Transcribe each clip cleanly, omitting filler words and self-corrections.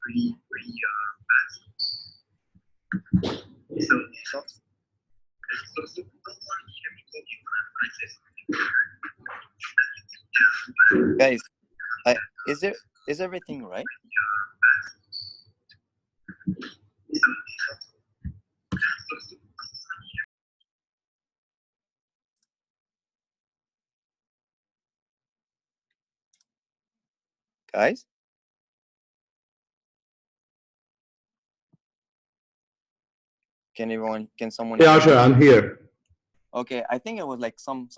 So, guys, I, is everything right? Guys, can someone Yeah, hear sure, me? I'm here. Okay, I think it was like some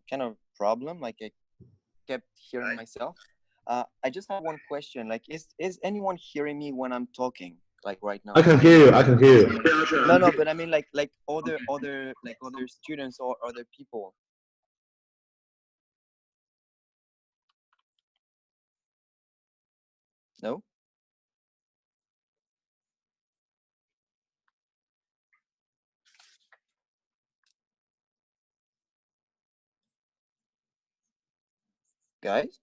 kind of problem. Like I kept hearing myself. I just have one question. Like, is anyone hearing me when I'm talking? Like right I now? can hear you. I can hear you. Yeah, sure. No, no, but I mean like other students or other people. No? Guys?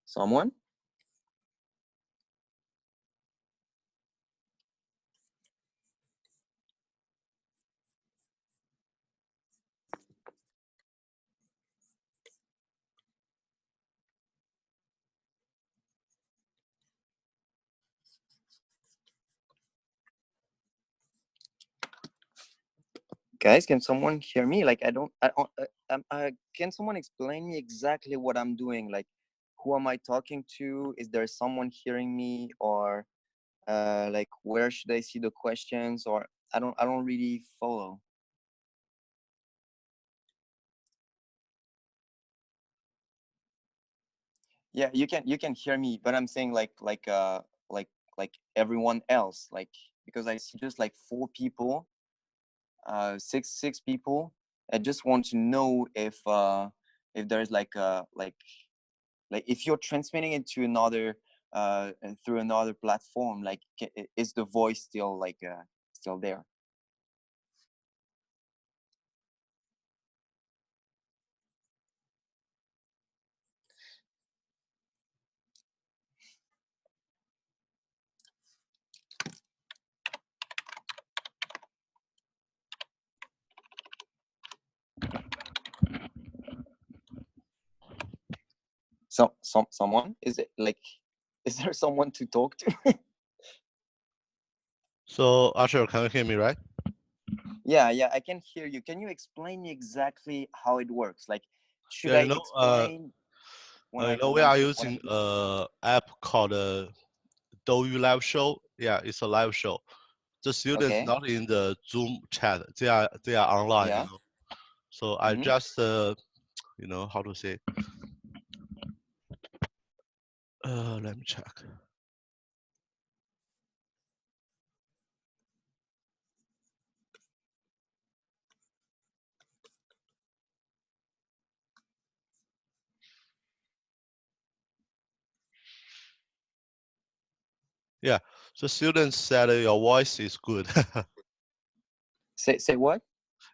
Someone? Guys, can someone hear me? Like can someone explain me exactly what I'm doing? Like who am I talking to? Is there someone hearing me, or like where should I see the questions, or I don't really follow. Yeah, you can hear me, but I'm saying like like everyone else, like because I see just like four people, six people. I just want to know if there's like if you're transmitting it to another through another platform, like is the voice still like still there? Someone, is it like, is there someone to talk to? So, Archer, can you hear me, right? Yeah, I can hear you. Can you explain me exactly how it works? Like, should Yeah, I explain when I we are when I using a app called Douyu Live Show. Yeah, it's a live show. The students okay, not in the Zoom chat. They are online. yeah, So I mm-hmm. just how to say. Let me check. Yeah, the students said your voice is good. Say what?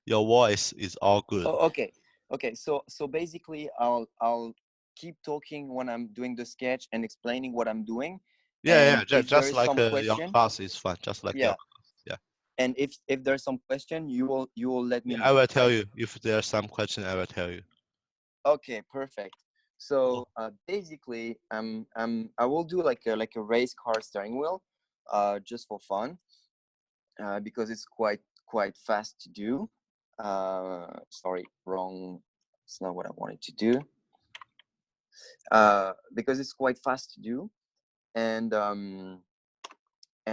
Your voice is all good. Oh, okay, so basically I'll keep talking when I'm doing the sketch and explaining what I'm doing, Yeah, and yeah, if there just is like some your question, class is fun, just like your yeah, class. Yeah. and if there's some question, you will let me Yeah, I know, will tell right? you if there's some question. I will tell you. Okay, perfect. Oh, So basically, I will do like a race car steering wheel, just for fun, because it's quite fast to do. Sorry, wrong. It's not what I wanted to do. Because it's quite fast to do, and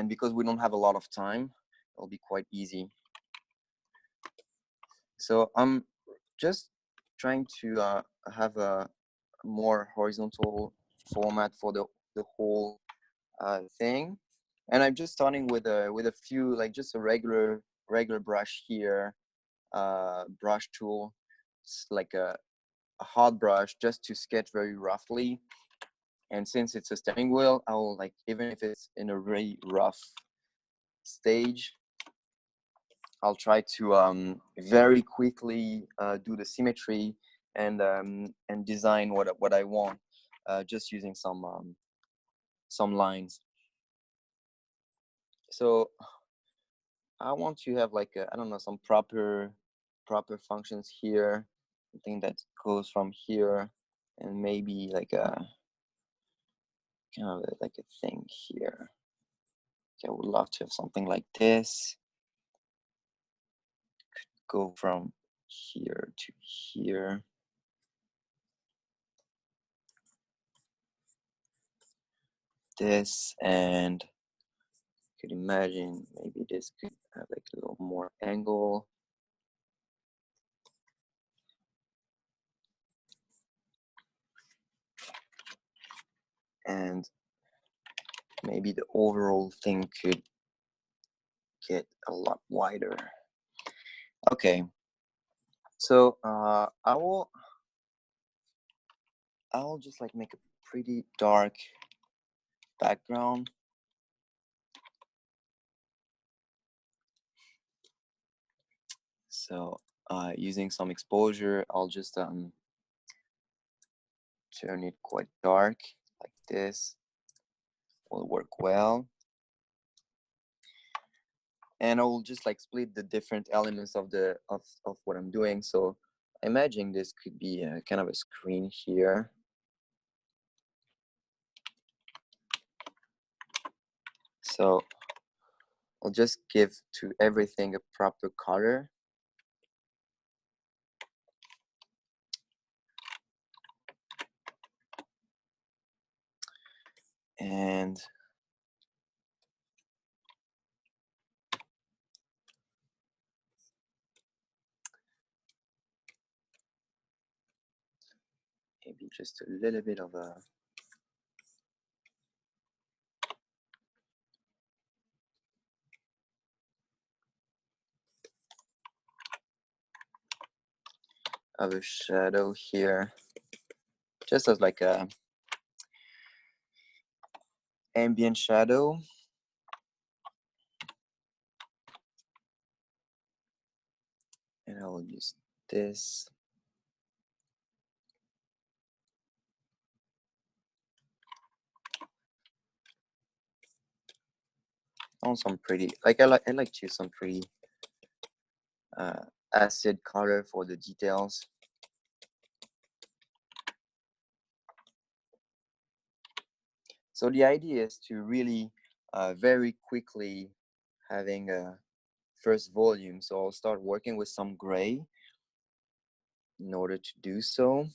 because we don't have a lot of time, it'll be quite easy. So I'm just trying to have a more horizontal format for the whole thing, and I'm just starting with a few, like just a regular brush here, brush tool. It's like a hard brush just to sketch very roughly, And since it's a steering wheel, I will like, even if it's in a really rough stage, I'll try to very quickly do the symmetry and design what I want, just using some lines. So I want to have like I don't know, some proper functions here, something that goes from here, and maybe like a kind of like a thing here. Okay, I would love to have something like this. Go from here to here. This, and could imagine maybe this could have like a little more angle. And maybe the overall thing could get a lot wider. Okay, so I'll just like make a pretty dark background. So using some exposure, I'll just turn it quite dark, like this will work well. And I'll just like split the different elements of what I'm doing. So I imagine this could be a, kind of a screen here. So I'll just give to everything a proper color. And maybe just a little bit of a shadow here, just as like a ambient shadow. And I will use this. On some pretty, like I like to use some pretty acid color for the details. So the idea is to really very quickly having a first volume. So I'll start working with some gray in order to do so.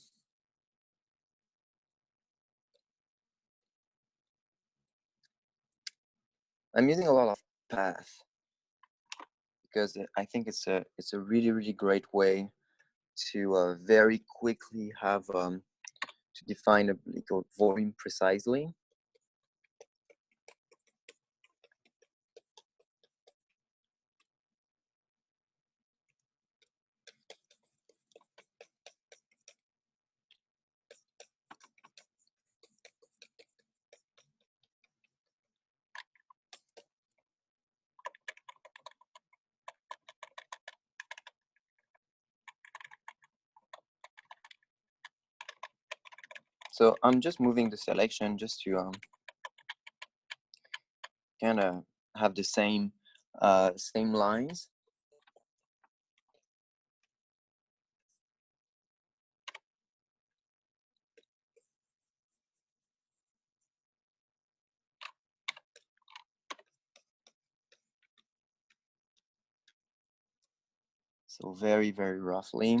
I'm using a lot of path because I think it's a really great way to very quickly have to define a volume precisely. So I'm just moving the selection just to kind of have the same lines. So very roughly.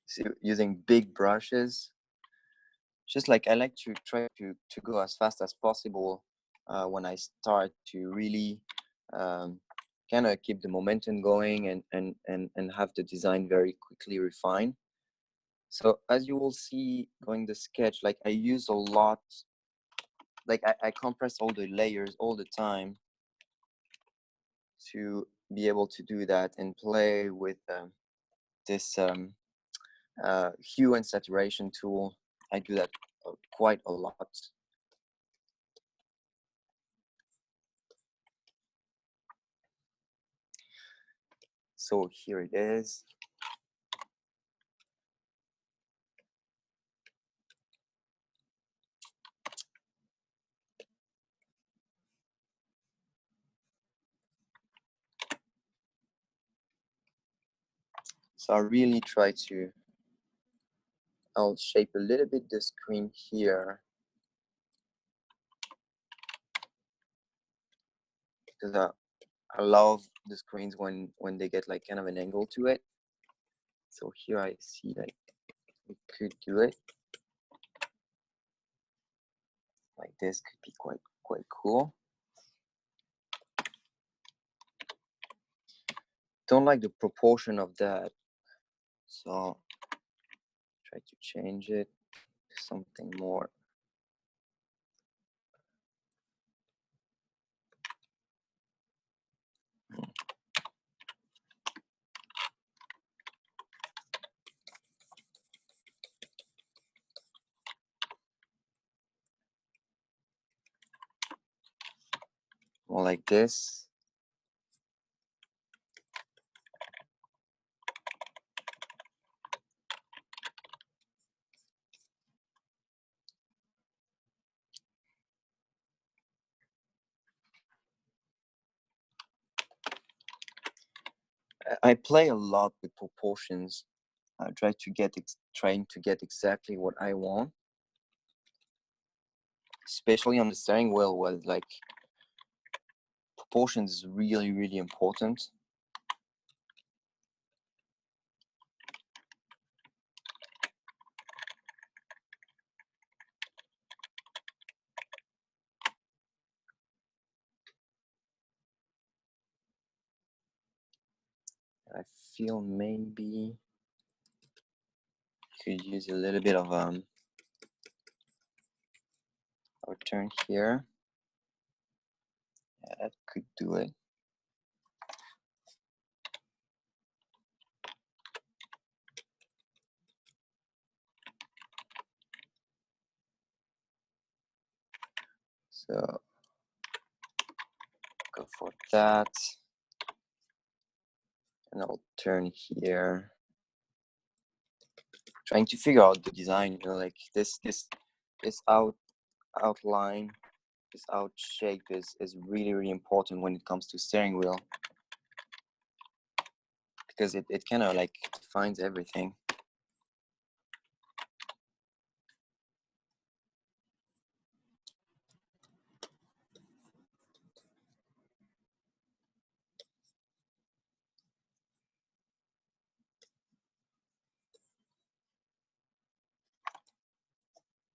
So using big brushes, just like I like to try to go as fast as possible when I start to really kind of keep the momentum going and have the design very quickly refined. So as you will see going the sketch, like I use a lot like I compress all the layers all the time to be able to do that and play with this hue and saturation tool. I do that quite a lot. So here it is. So I really try to, I'll shape a little bit the screen here because I love the screens when they get like kind of an angle to it. So here I see that we could do it like this. Could be quite cool. Don't like the proportion of that, so try to change it to something more. More like this. I play a lot with proportions. I try to get trying to get exactly what I want, especially on the steering wheel, where like proportions is really important. I feel maybe could use a little bit of our turn here. Yeah, that could do it. So go for that, and I'll turn here. Trying to figure out the design, you know, like this outline, this out shape is really important when it comes to steering wheel, because it kind of like defines everything.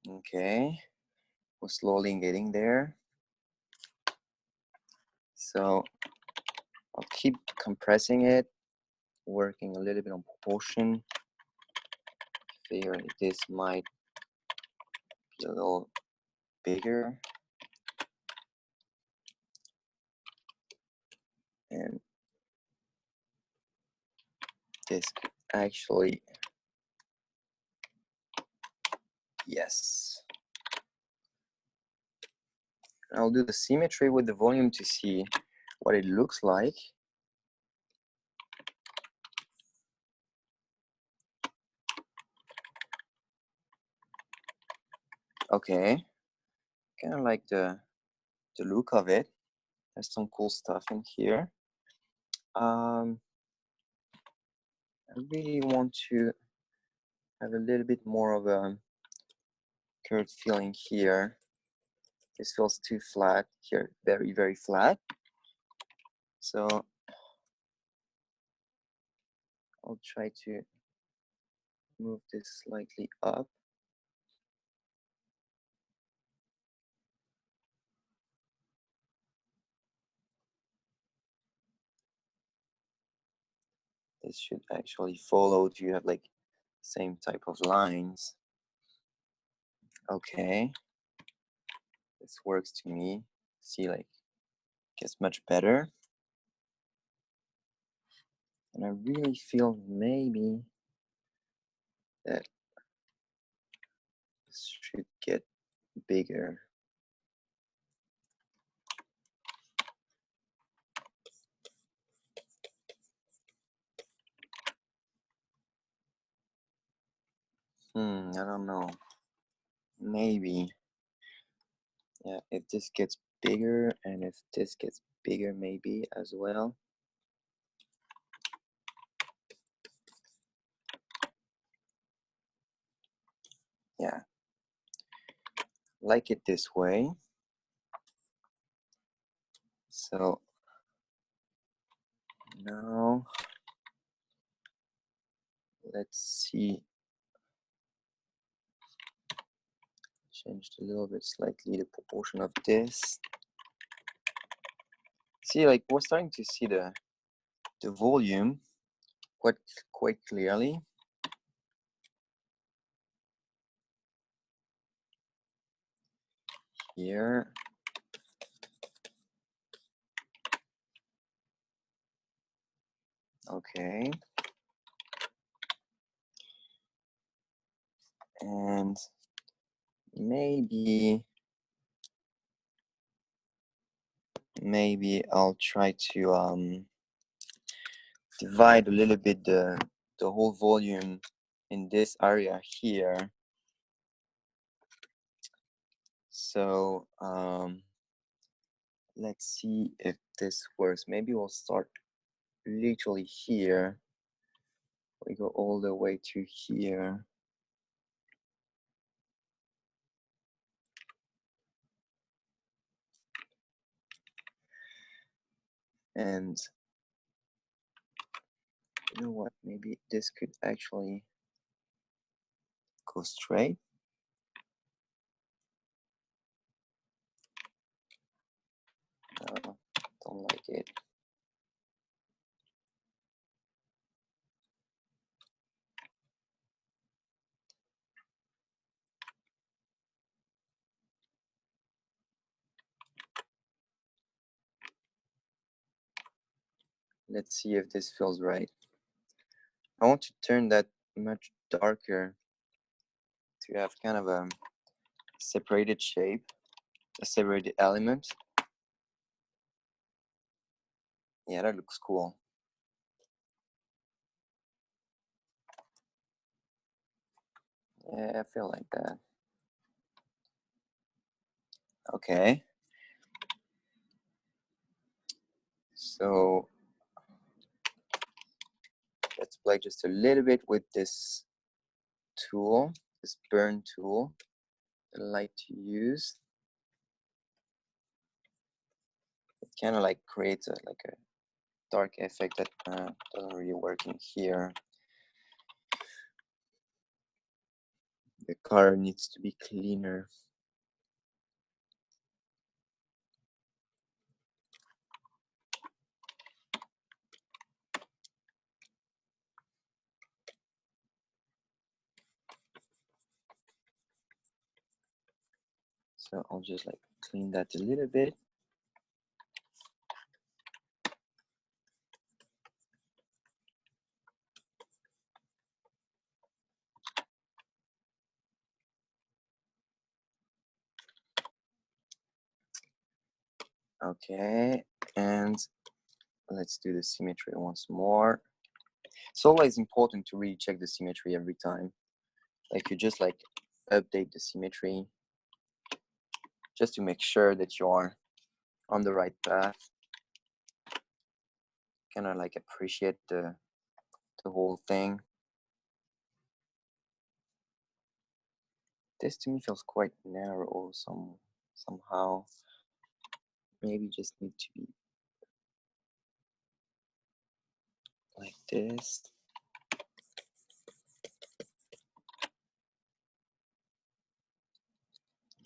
Okay, we're slowly getting there. So I'll keep compressing it, working a little bit on proportion. Figure this might be a little bigger. And this could actually, yes. I'll do the symmetry with the volume to see what it looks like. Okay, kind of like the look of it. There's some cool stuff in here. I really want to have a little bit more of a curved feeling here. This feels too flat here, very flat. So I'll try to move this slightly up. This should actually follow to have like same type of lines. Okay, This works to me. See, like, gets much better. And I really feel maybe that this should get bigger. I don't know. Maybe. Yeah, if this gets bigger and if this gets bigger maybe as well. Yeah. Like it this way. So now let's see. Changed a little bit slightly the proportion of this. See, like we're starting to see the volume quite clearly. Here. Okay. And maybe I'll try to divide a little bit the whole volume in this area here. So let's see if this works. Maybe we'll start literally here. We go all the way to here. And you know what? Maybe this could actually go straight. Don't like it. Let's see if this feels right. I want to turn that much darker to have kind of a separated shape, a separated element. Yeah, that looks cool. Yeah, I feel like that. Okay. So let's play just a little bit with this tool, this burn tool that I like to use. It kind of like creates like a dark effect that doesn't really work in here. The color needs to be cleaner. So I'll just like clean that a little bit. Okay, and let's do the symmetry once more. It's always important to really check the symmetry every time. Like you just like update the symmetry just to make sure that you're on the right path. Kind of like appreciate the whole thing. This to me feels quite narrow somehow. Maybe just need to be like this.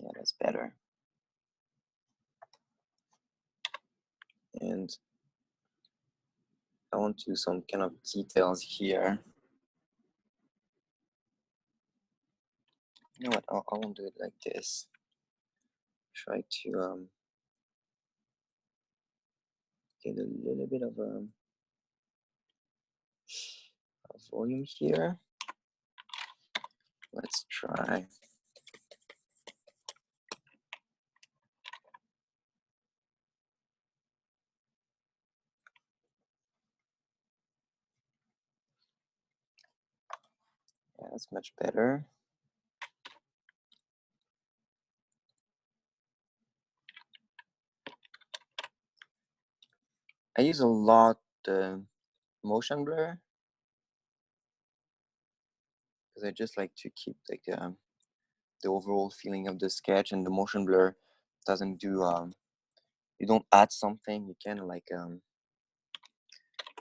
Yeah, that's better. And I want to do some kind of details here. You know what? I won't do it like this. try to get a little bit of a volume here. Let's try. Yeah, that's much better. I use a lot the motion blur because I just like to keep like the overall feeling of the sketch, and the motion blur doesn't do you don't add something, you kind of like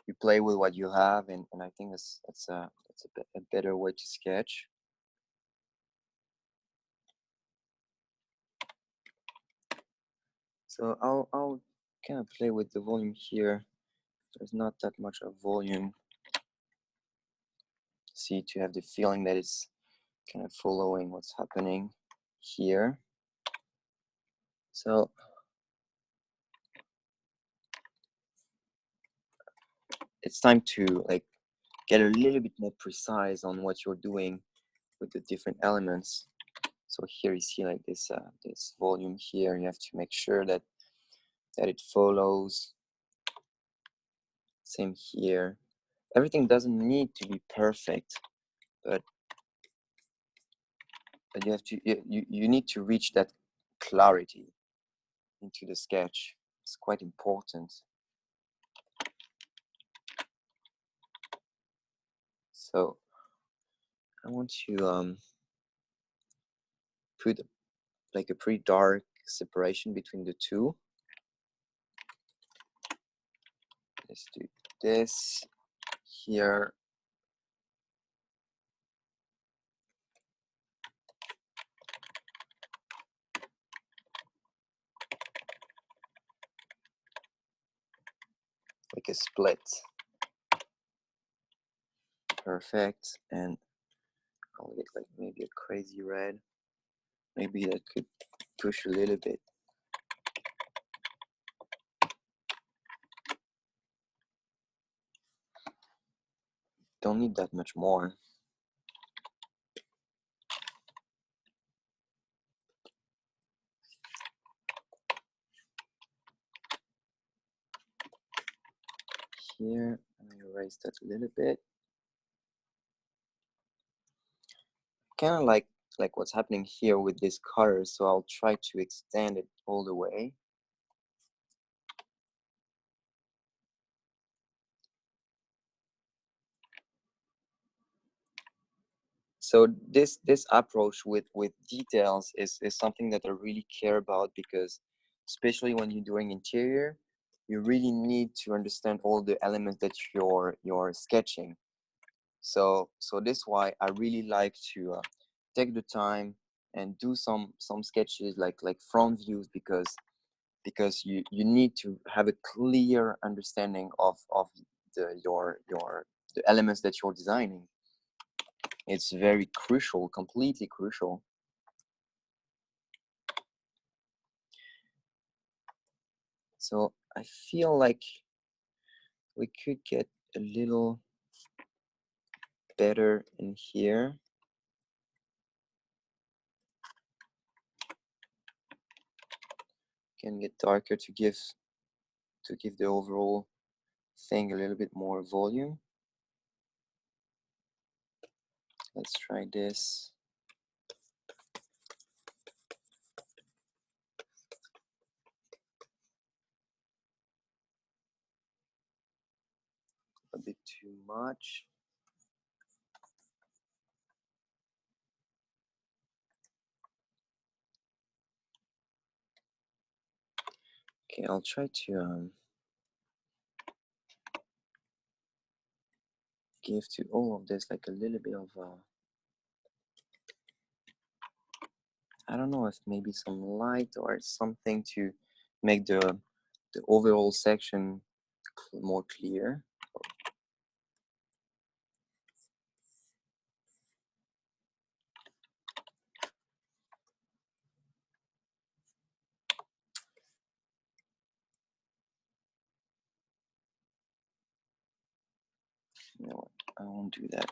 you play with what you have, and I think that's a better way to sketch. So I'll kind of play with the volume here. There's not that much of volume. See, to have the feeling that it's kind of following what's happening here. So it's time to like get a little bit more precise on what you're doing with the different elements. So here you see like this this volume here. You have to make sure that it follows. Same here. Everything doesn't need to be perfect, but you have to you need to reach that clarity into the sketch. It's quite important. So I want to put like a pretty dark separation between the two. Let's do this here. Like a split. Perfect. And I'll get like maybe a crazy red. Maybe that could push a little bit. Don't need that much more. Here, let me erase that a little bit. Kind of like what's happening here with this color, so I'll try to extend it all the way. So this approach with details is something that I really care about, because especially when you're doing interior, you really need to understand all the elements that you're sketching. So this is why I really like to take the time and do some sketches like front views, because you need to have a clear understanding of the elements that you're designing. It's very crucial, completely crucial. So I feel like we could get a little better in here. Can get darker to give the overall thing a little bit more volume. Let's try this. A bit too much. Okay, I'll try to give to all of this like a little bit of I don't know, if maybe some light or something to make the overall section more clear. You know what? I won't do that.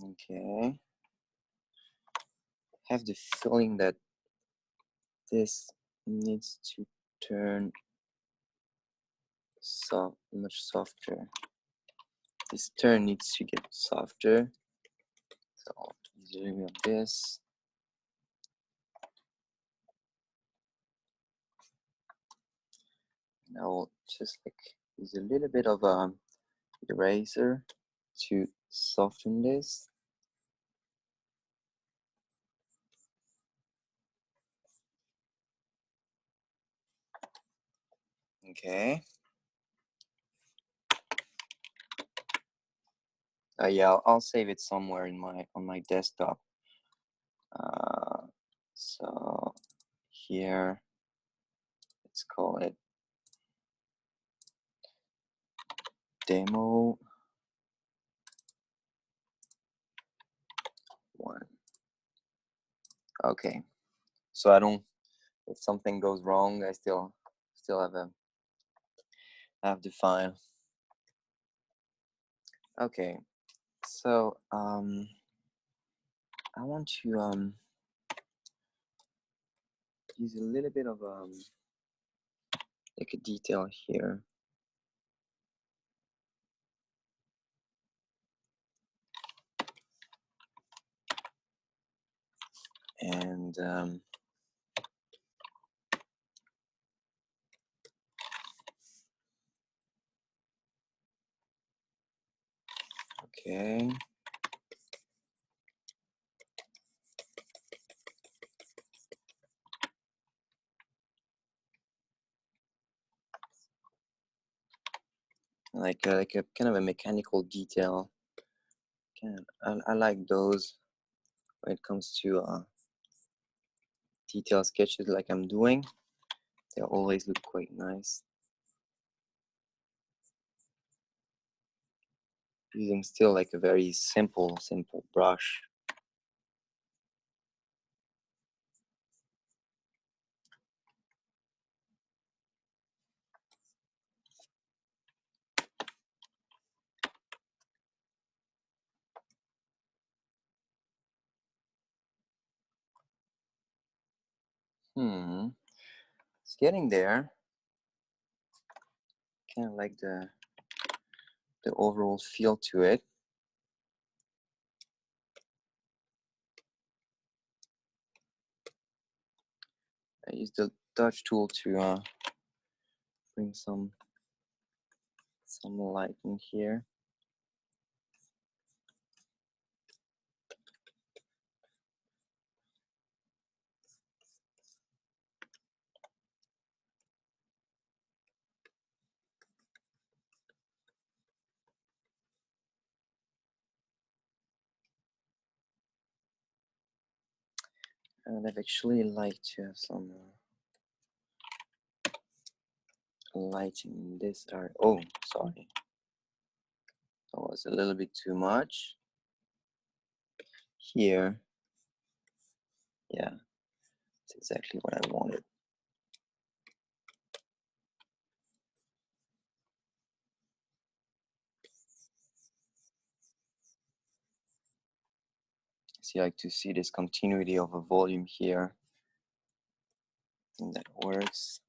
Okay. I have the feeling that this needs to turn much softer. This turn needs to get softer. So I'll use a little bit of this. And I'll just like use a little bit of eraser to soften this. Okay. Yeah, I'll save it somewhere in on my desktop. So here, let's call it demo 1. Okay. So if something goes wrong, I still have the file. Okay. So I want to use a little bit of like a detail here. And okay. Like a kind of a mechanical detail. I like those when it comes to detail sketches like I'm doing. They always look quite nice. Using still like a very simple brush. It's getting there. Kind of like the overall feel to it. I use the touch tool to bring some light in here. And I'd actually like to have some lighting in this area. Oh, sorry. That was a little bit too much. Here. Yeah, that's exactly what I wanted. So you like to see this continuity of a volume here. I think that works.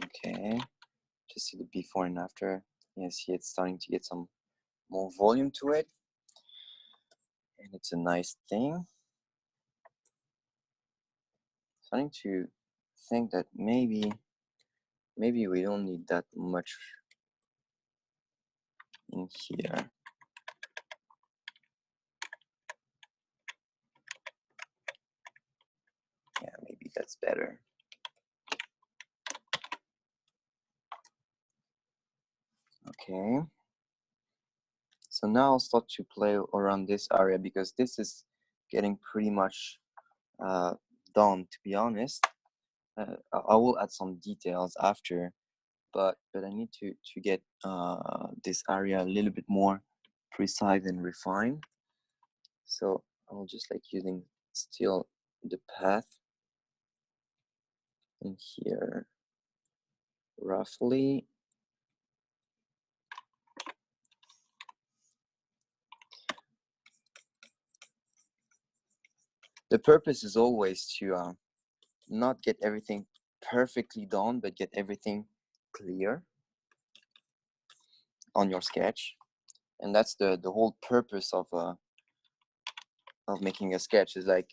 Okay, just see the before and after. You see it's starting to get some more volume to it. And it's a nice thing. Starting to think that maybe we don't need that much in here. Yeah, maybe that's better. Okay. So now I'll start to play around this area because this is getting pretty much done, to be honest. I will add some details after, but I need to get this area a little bit more precise and refined. So I'll just like using still the path in here roughly. The purpose is always to not get everything perfectly done, but get everything clear on your sketch. And that's the whole purpose of making a sketch. Is like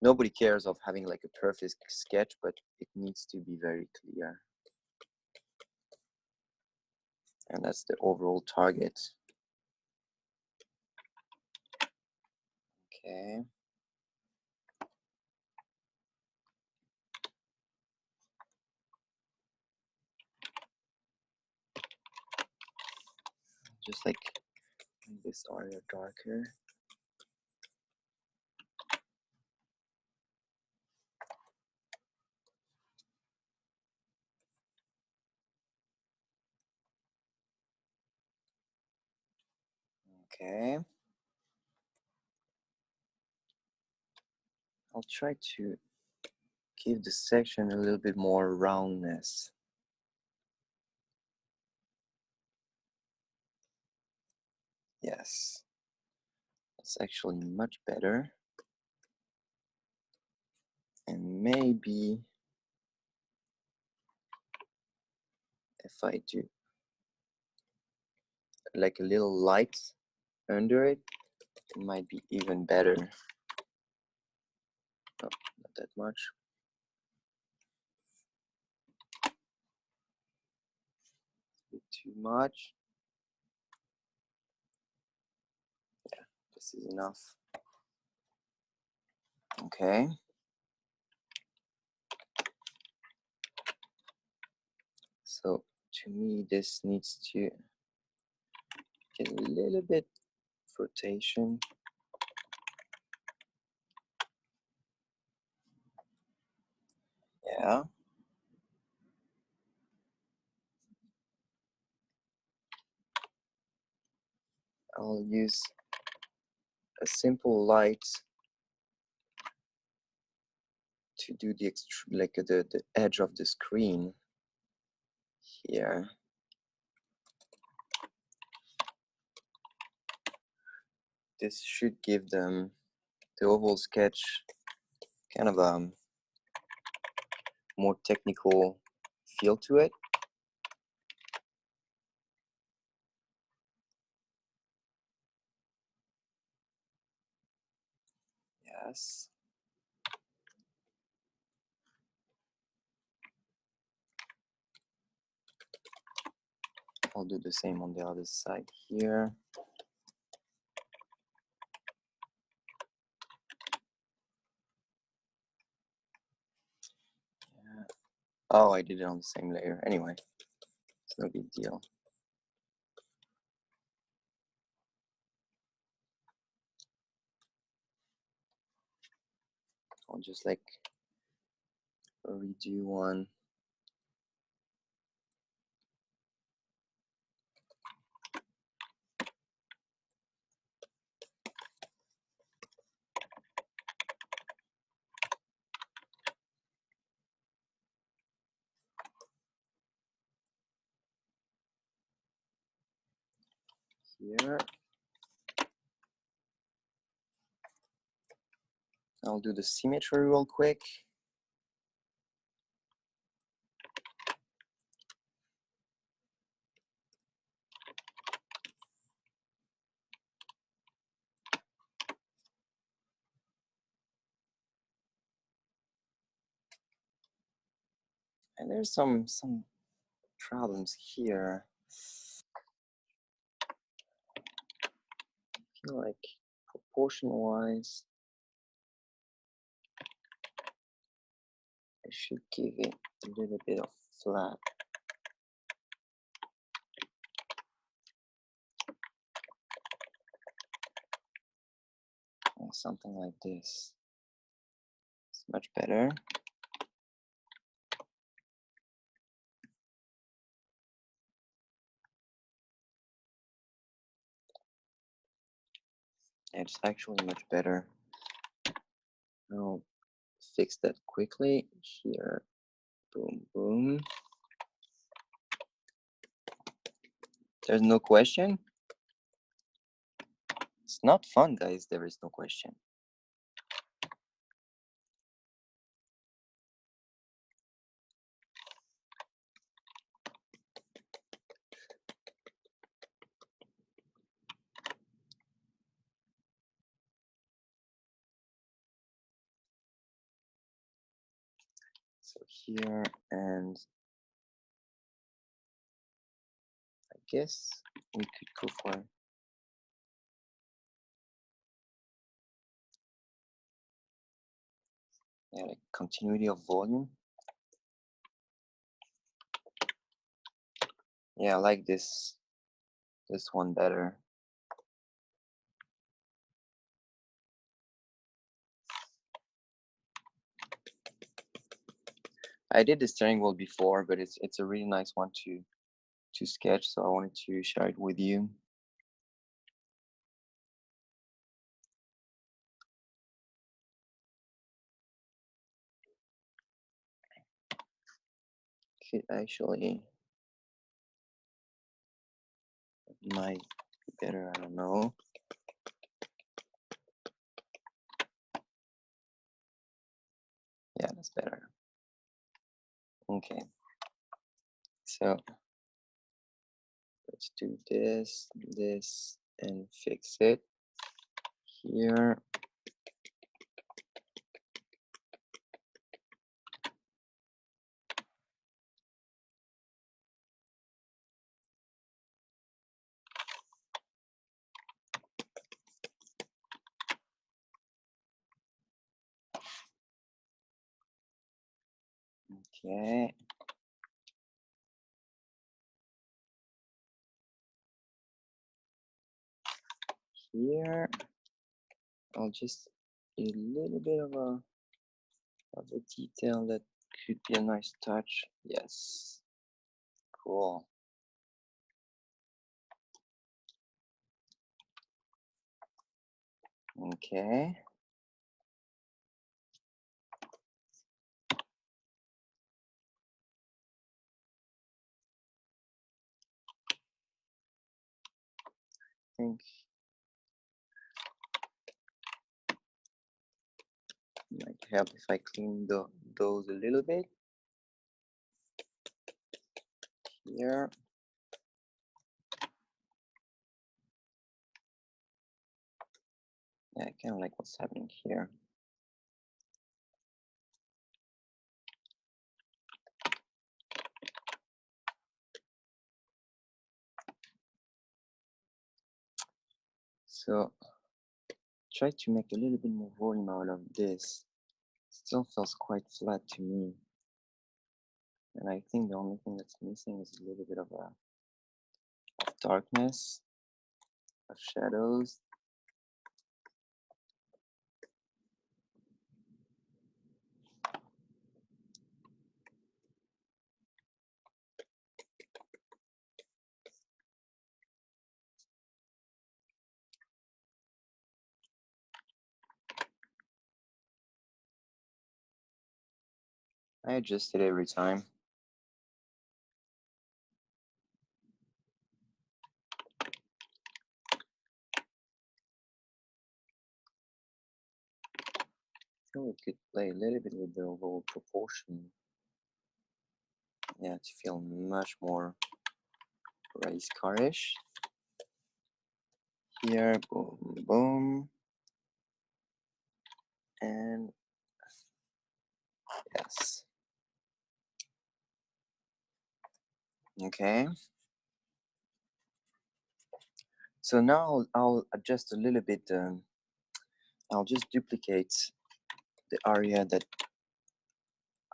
nobody cares of having like a perfect sketch, but it needs to be very clear. And that's the overall target. Okay. Just like make this area darker. Okay. I'll try to give the section a little bit more roundness. Yes. That's actually much better. And maybe if I do like a little light under it, it might be even better. Oh, not that much. A bit too much. Yeah, this is enough. Okay. So to me, this needs to get a little bit of rotation. Yeah. I'll use a simple light to do the the edge of the screen here. This should give them the overall sketch kind of a more technical feel to it. Yes. I'll do the same on the other side here. Yeah. Oh, I did it on the same layer. Anyway, it's no big deal. I'll just like redo one. Here. I'll do the symmetry real quick. And there's some problems here. I feel like proportion wise, I should give it a little bit of flat. Or something like this. It's much better. It's actually much better. I'll fix that quickly here. Boom, boom. There's no question. It's not fun, guys. There is no question. So here, and I guess we could go for like continuity of volume. Yeah, I like this one better. I did the steering wheel before, but it's a really nice one to sketch, so I wanted to share it with you. Could actually might be better, I don't know. Yeah, that's better. Okay, so let's do this, and fix it here. Okay. Here, I'll just a little bit of a detail that could be a nice touch. Yes. Cool. Okay. I think it might help if I clean those a little bit. Here. Yeah, I kind of like what's happening here. So try to make a little bit more volume out of this. Still feels quite flat to me. And I think the only thing that's missing is a little bit of darkness, of shadows. I adjust it every time. I think we could play a little bit with the overall proportion. Yeah, to feel much more race car-ish. Here, boom, boom. And yes. Okay. So now I'll adjust a little bit. I'll just duplicate the area that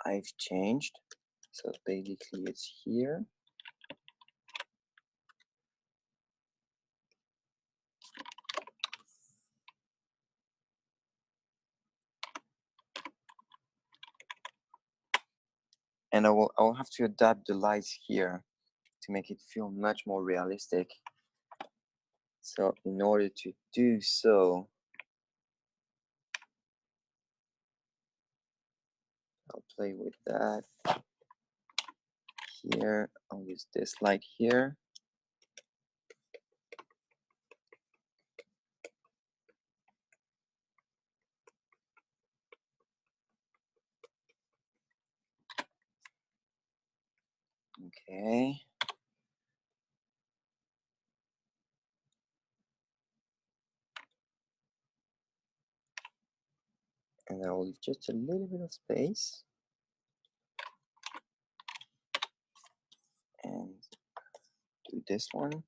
I've changed. So basically it's here. And I'll have to adapt the lights here to make it feel much more realistic. So in order to do so, I'll play with that here. I'll use this light here. Okay. And I'll leave just a little bit of space. And do this one.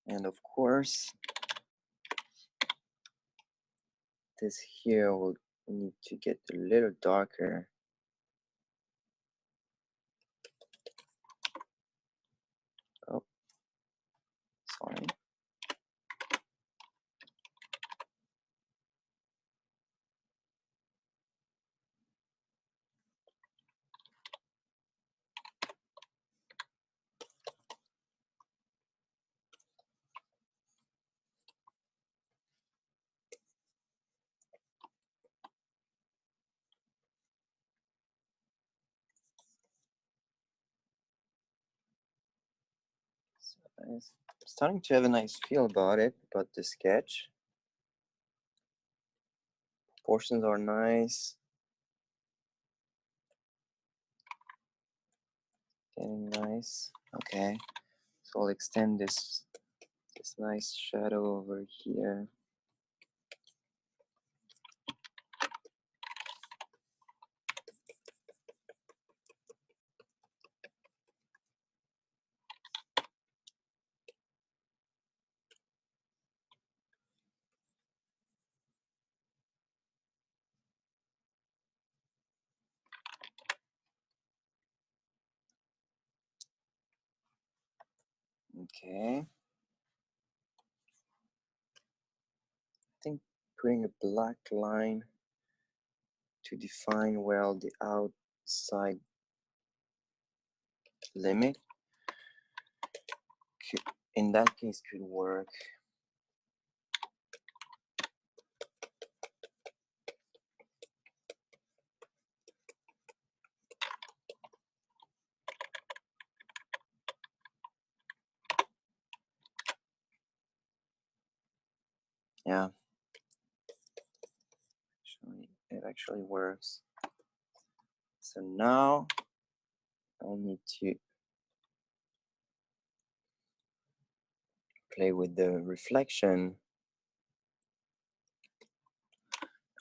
And of course, this here will need to get a little darker. Oh, sorry. So I'm starting to have a nice feel about it, about the sketch. Portions are nice. Getting nice. Okay. So I'll extend this nice shadow over here. Okay. I think putting a black line to define well the outside limit could, in that case, could work. Yeah, it actually works. So now I'll need to play with the reflection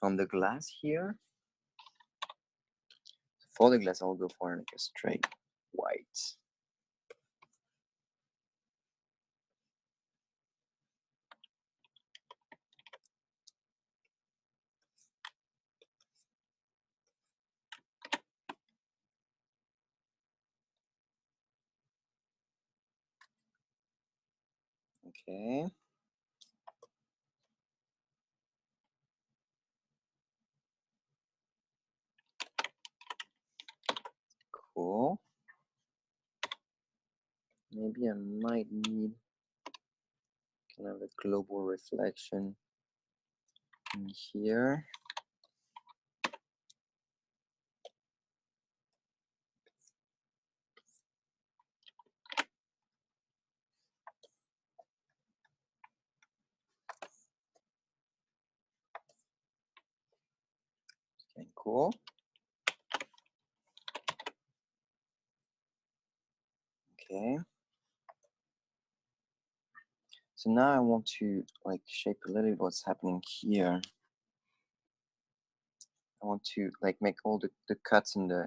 on the glass here. For the glass, I'll go for like a straight white. Okay. Cool. Maybe I might need kind of a global reflection in here. Okay, cool. Okay. So now I want to like shape a little bit what's happening here. I want to like make all the cuts in the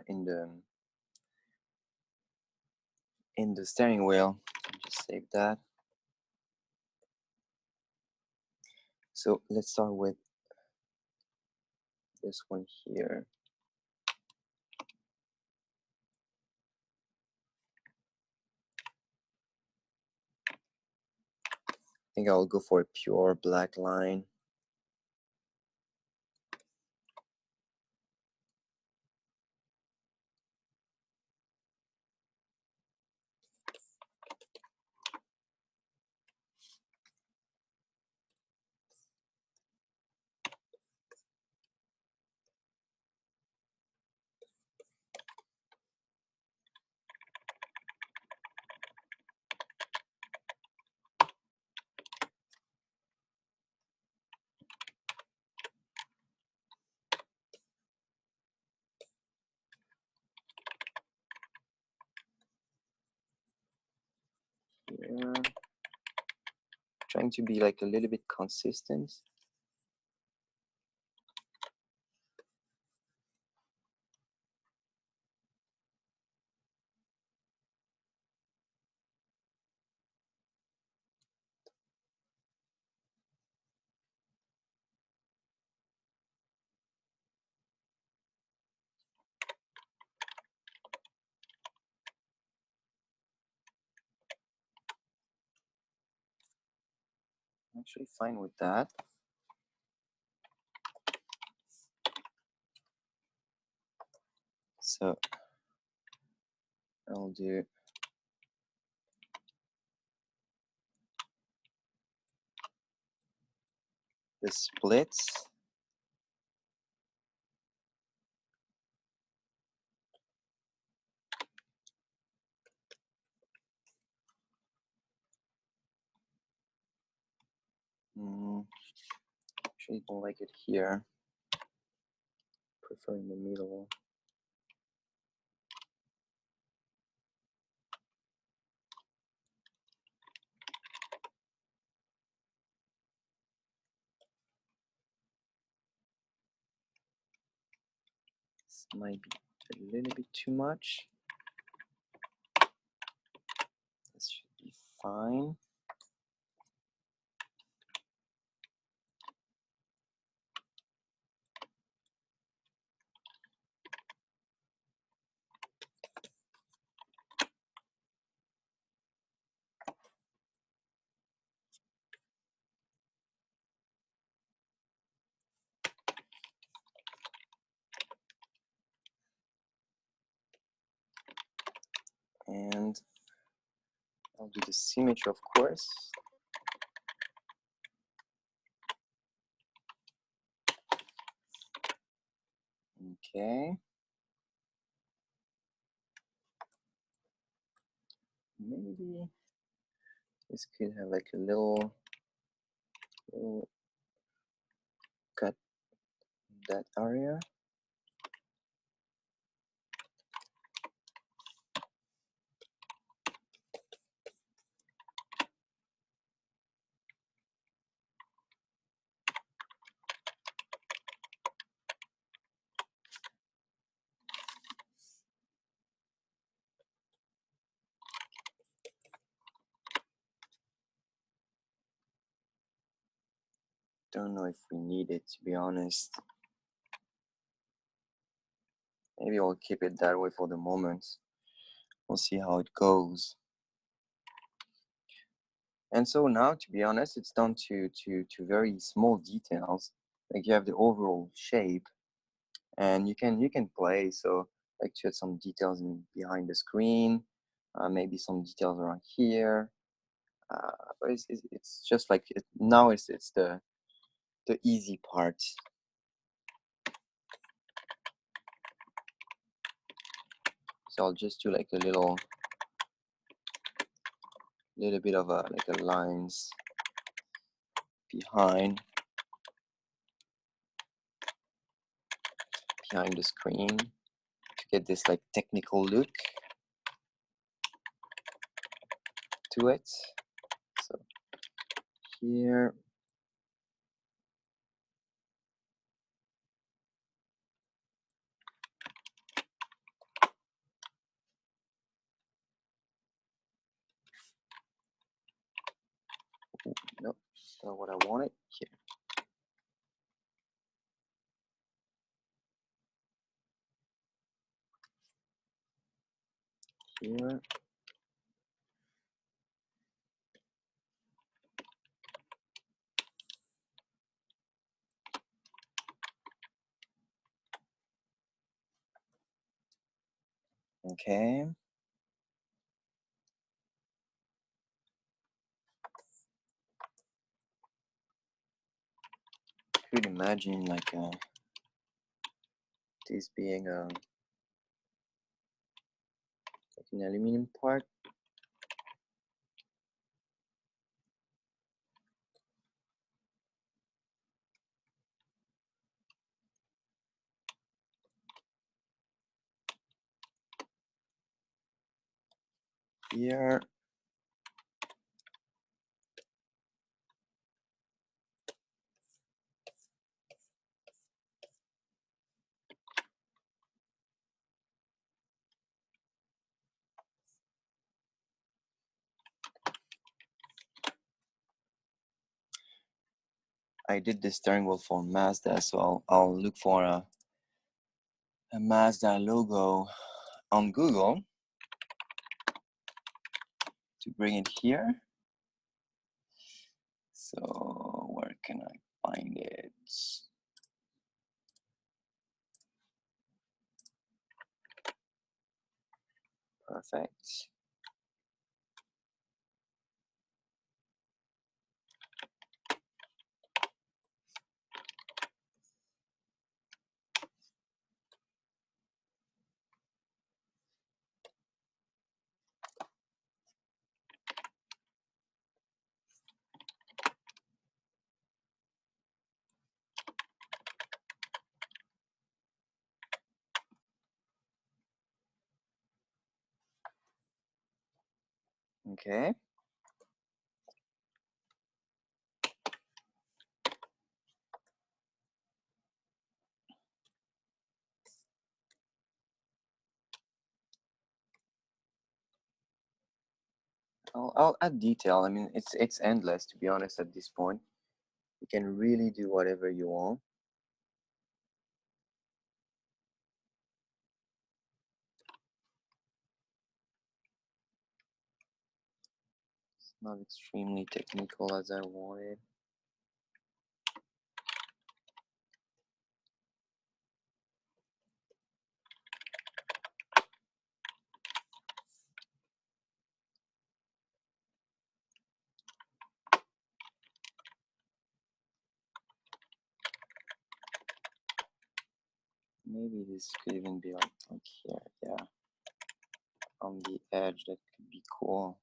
steering wheel. Just save that. So let's start with this one here. think I'll go for a pure black line. Here. Trying to be like a little bit consistent. I'm actually fine with that. So I'll do the splits. Actually don't like it here. Prefer in the middle. This might be a little bit too much. This should be fine. And I'll do the symmetry, of course. Okay. Maybe this could have like a little cut in that area. Don't know if we need it, to be honest. Maybe I'll keep it that way for the moment. We'll see how it goes. And so now, to be honest, it's down to very small details. Like you have the overall shape, and you can play. So like to add some details behind the screen, maybe some details around here. But it's just like now it's the easy part. So I'll just do like a little bit of like a lines behind the screen to get this like technical look to it. So here, nope, that's not what I wanted. Here. Okay. Could imagine like this being like an aluminum part. Here. I did the steering wheel for Mazda, so I'll look for a Mazda logo on Google to bring it here. So where can I find it? Perfect. Okay. I'll add detail. I mean, it's endless, to be honest. At this point, you can really do whatever you want. It's not extremely technical as I wanted. Maybe this could even be like here, yeah, on the edge. That could be cool.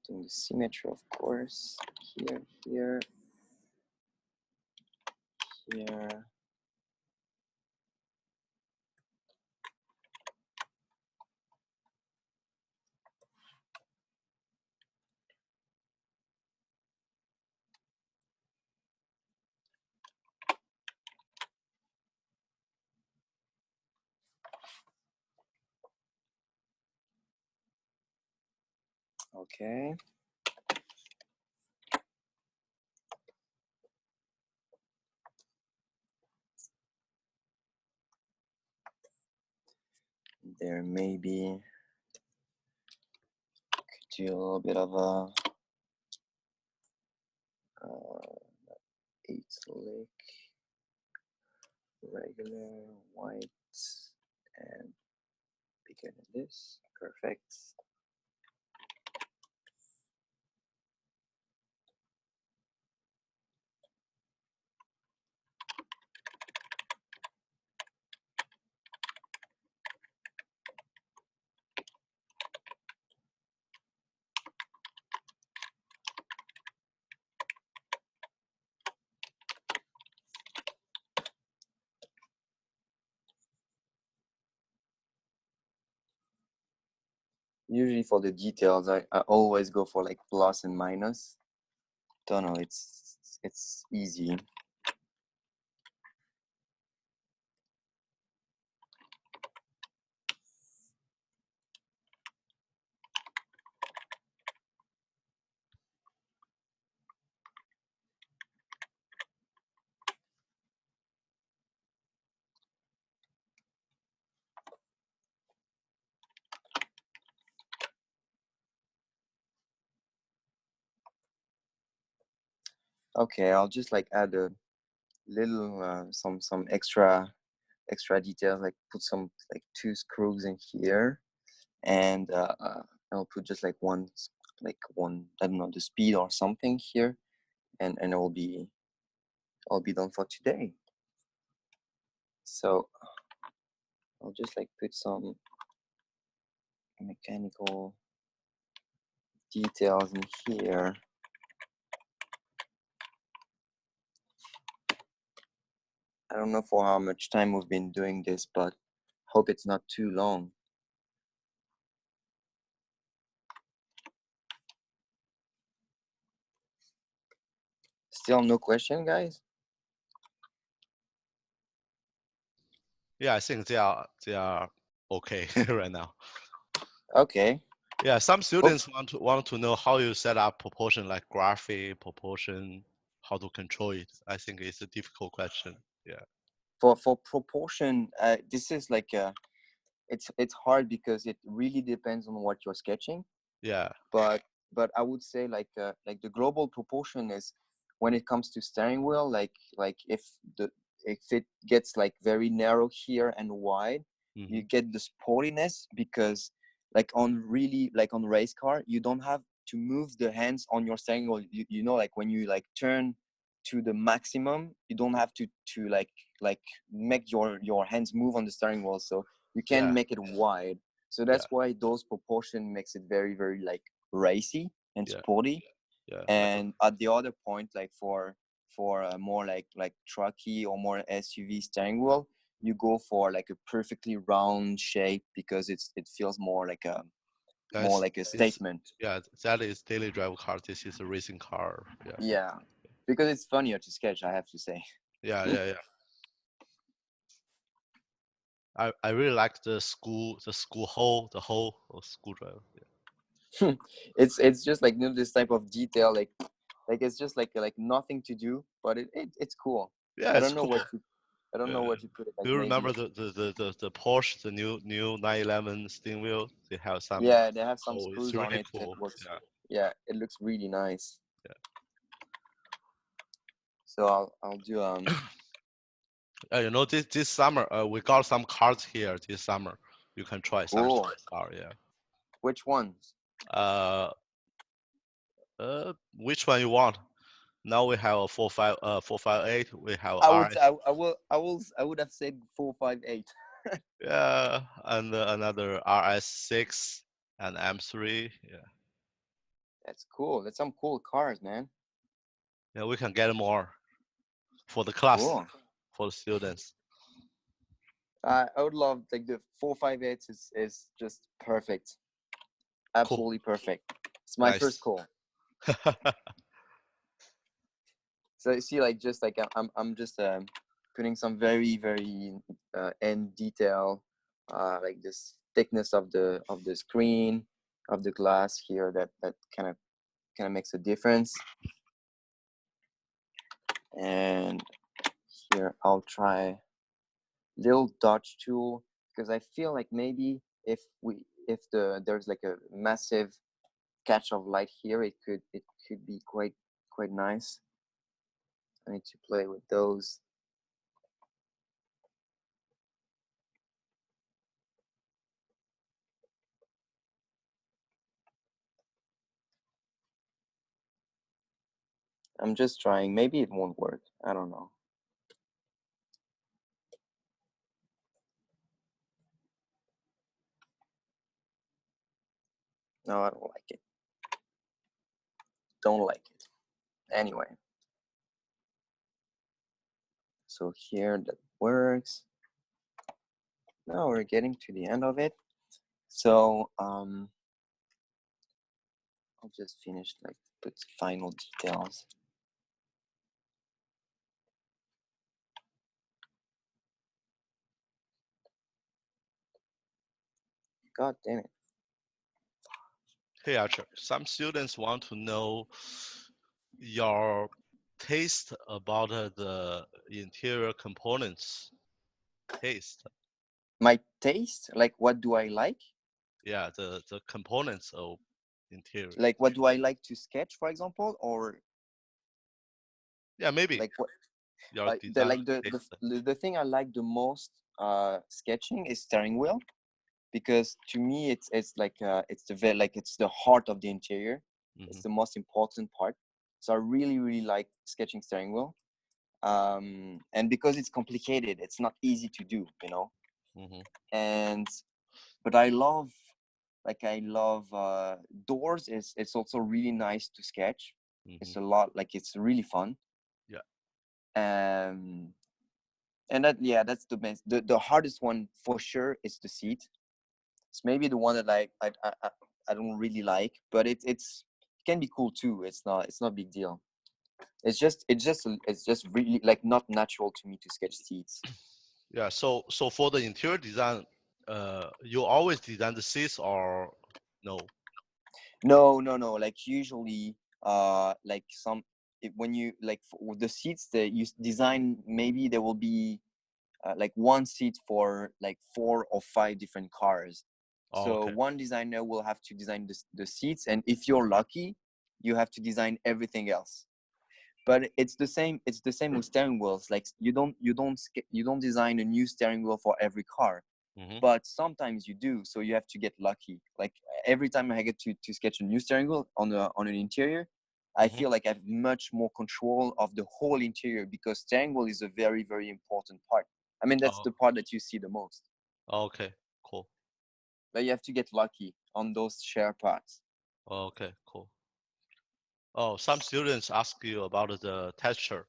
Doing the symmetry, of course. Here, here, here. Okay. There may be could do a little bit of a 8 lick, regular, white, and bigger than this. Perfect. Usually for the details, I always go for like plus and minus. Don't know, it's easy. Okay, I'll just like add little some extra details, like put some like 2 screws in here, and I'll put just like one, I don't know, the speed or something here, and I'll be done for today. So I'll just like put some mechanical details in here. I don't know for how much time we've been doing this, but hope it's not too long. Still no question, guys? Yeah, I think they are okay right now. Okay. Yeah, some students want to know how you set up proportion, like graphic proportion, how to control it. I think it's a difficult question. Yeah. For proportion, this is like it's hard because it really depends on what you're sketching. Yeah. But I would say like the global proportion is when it comes to steering wheel, like if it gets like very narrow here and wide, you get the sportiness, because like on race car, you don't have to move the hands on your steering wheel. You know, like when you like turn to the maximum, you don't have to like make your hands move on the steering wheel, so you can make it wide. So that's why those proportion makes it very, very like racy and sporty. Yeah. And at the other point, like for a more like trucky or more SUV steering wheel, you go for like a perfectly round shape, because it feels more like a statement. Yeah, that is daily driver car. This is a racing car. Yeah. Yeah, because it's funnier to sketch, I have to say. Yeah. I really like the school hole, the whole screwdriver. Yeah. It's just like, you know, this type of detail, like it's just like nothing to do, but it's cool. Yeah, I it's don't know cool. what to know where to put it. Like, Do you maybe, remember the Porsche, the new 911 steering wheel? They have some. yeah, they have some Oh, it's screws on really it. That cool. looks, Yeah. yeah, it looks really nice. Yeah. So I'll do You know, this summer, we got some cars here this summer. You can try some cool. car. Yeah. Which ones? Which one you want? Now we have a 458. We have I would RS. I would have said 458. Yeah, and another RS6 and M3. Yeah. That's cool. That's some cool cars, man. Yeah, we can get more for the class, Cool. for the students. I would love, like, the 458 is just perfect. Absolutely perfect. It's my first call. So you see, like, just like I'm just putting some very, very end detail, like this thickness of the screen, of the glass here, that kind of makes a difference. And here I'll try little dodge tool, because I feel like maybe if there's like a massive catch of light here, it could be quite nice. I need to play with those. I'm just trying. Maybe it won't work. I don't know. No, I don't like it. Don't like it. Anyway. So here that works. Now we're getting to the end of it. So I'll just finish, like, put final details. God damn it. Hey Archer, some students want to know your taste about the interior components. Taste. My taste? Like, what do I like? Yeah, the components of interior. Like, what do I like to sketch, for example? Or yeah, maybe. Like, what? 要 the design like the thing I like the most sketching is steering wheel, because to me it's like it's it's the heart of the interior. It's the most important part. So I really like sketching steering wheel. And because it's complicated, it's not easy to do, you know. And but I love doors. It's also really nice to sketch. It's a lot, like it's really fun. Yeah. And that, yeah, that's the best. The hardest one for sure is the seat. It's maybe the one that I don't really like, but it can be cool too. It's not a big deal. It's just really like not natural to me to sketch seats. Yeah. So for the interior design, you always design the seats or no? No. Like usually, like when you like for the seats that you design, maybe there will be like one seat for like 4 or 5 different cars. Oh, So okay. one designer will have to design the seats, and if you're lucky, you have to design everything else. But it's the same with steering wheels. Like you don't design a new steering wheel for every car, but sometimes you do. So you have to get lucky. Like every time I get to sketch a new steering wheel on an interior, I feel like I have much more control of the whole interior, because steering wheel is a very, very important part. I mean, that's Oh, the part that you see the most. okay, cool. But you have to get lucky on those share parts. Okay, cool. Oh, some students ask you about the texture.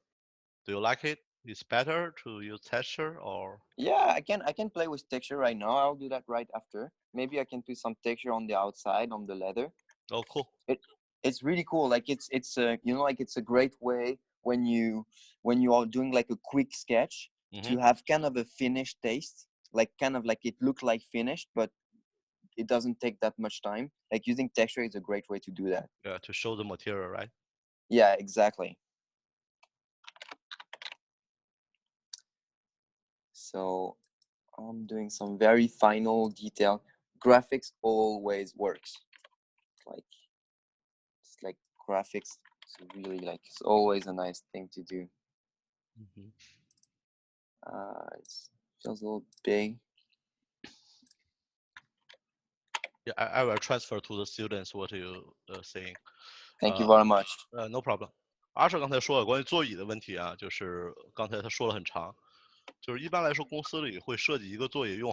Do you like it? It's better to use texture or? Yeah, I can play with texture right now. I'll do that right after. Maybe I can put some texture on the outside, on the leather. Oh, cool. It's really cool. Like it's a, you know, like it's a great way when you are doing like a quick sketch to have kind of a finished taste, like kind of like it look like finished, but it doesn't take that much time. Like using texture is a great way to do that. Yeah, to show the material, right? Yeah, exactly. So I'm doing some very final detail. Graphics always works. Like it's like graphics. It's really like it's always a nice thing to do. It feels a little big. Yeah, I will transfer to the students what you saying. Thank you very much. No problem.阿舍刚才说了关于座椅的问题啊，就是刚才他说了很长，就是一般来说公司里会设计一个座椅用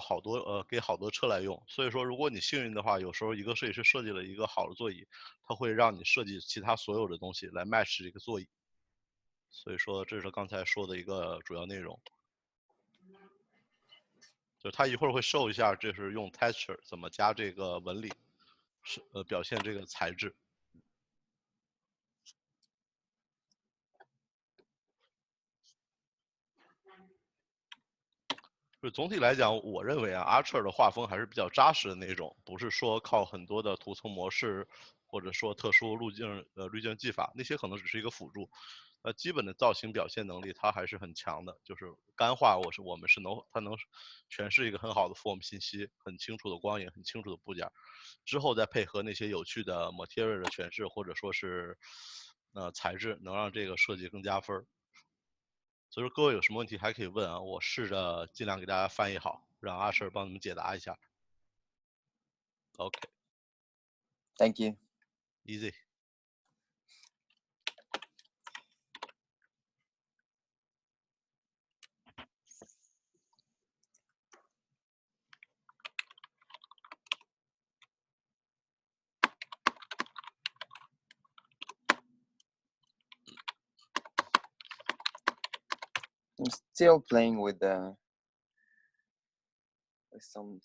给好多车来用，所以说如果你幸运的话，有时候一个设计师设计了一个好的座椅，他会让你设计其他所有的东西来 match 这个座椅，所以说这是刚才说的一个主要内容。就他一会儿会show一下，这是用 texture 怎么加这个纹理，表现这个材质。就总体来讲，我认为啊，Archer 的画风还是比较扎实的那种，不是说靠很多的图层模式，或者说特殊滤镜技法，那些可能只是一个辅助。基本的造型表现能力它还是很强的，就是干画我们是它能诠释一个很好的 form 信息，很清楚的光影，很清楚的部件，之后再配合那些有趣的 material 的诠释，或者说是材质，能让这个设计更加分。所以说各位有什么问题还可以问啊，我试着尽量给大家翻译好，让阿舍帮你们解答一下。OK。Thank you. Easy。I'm still playing with some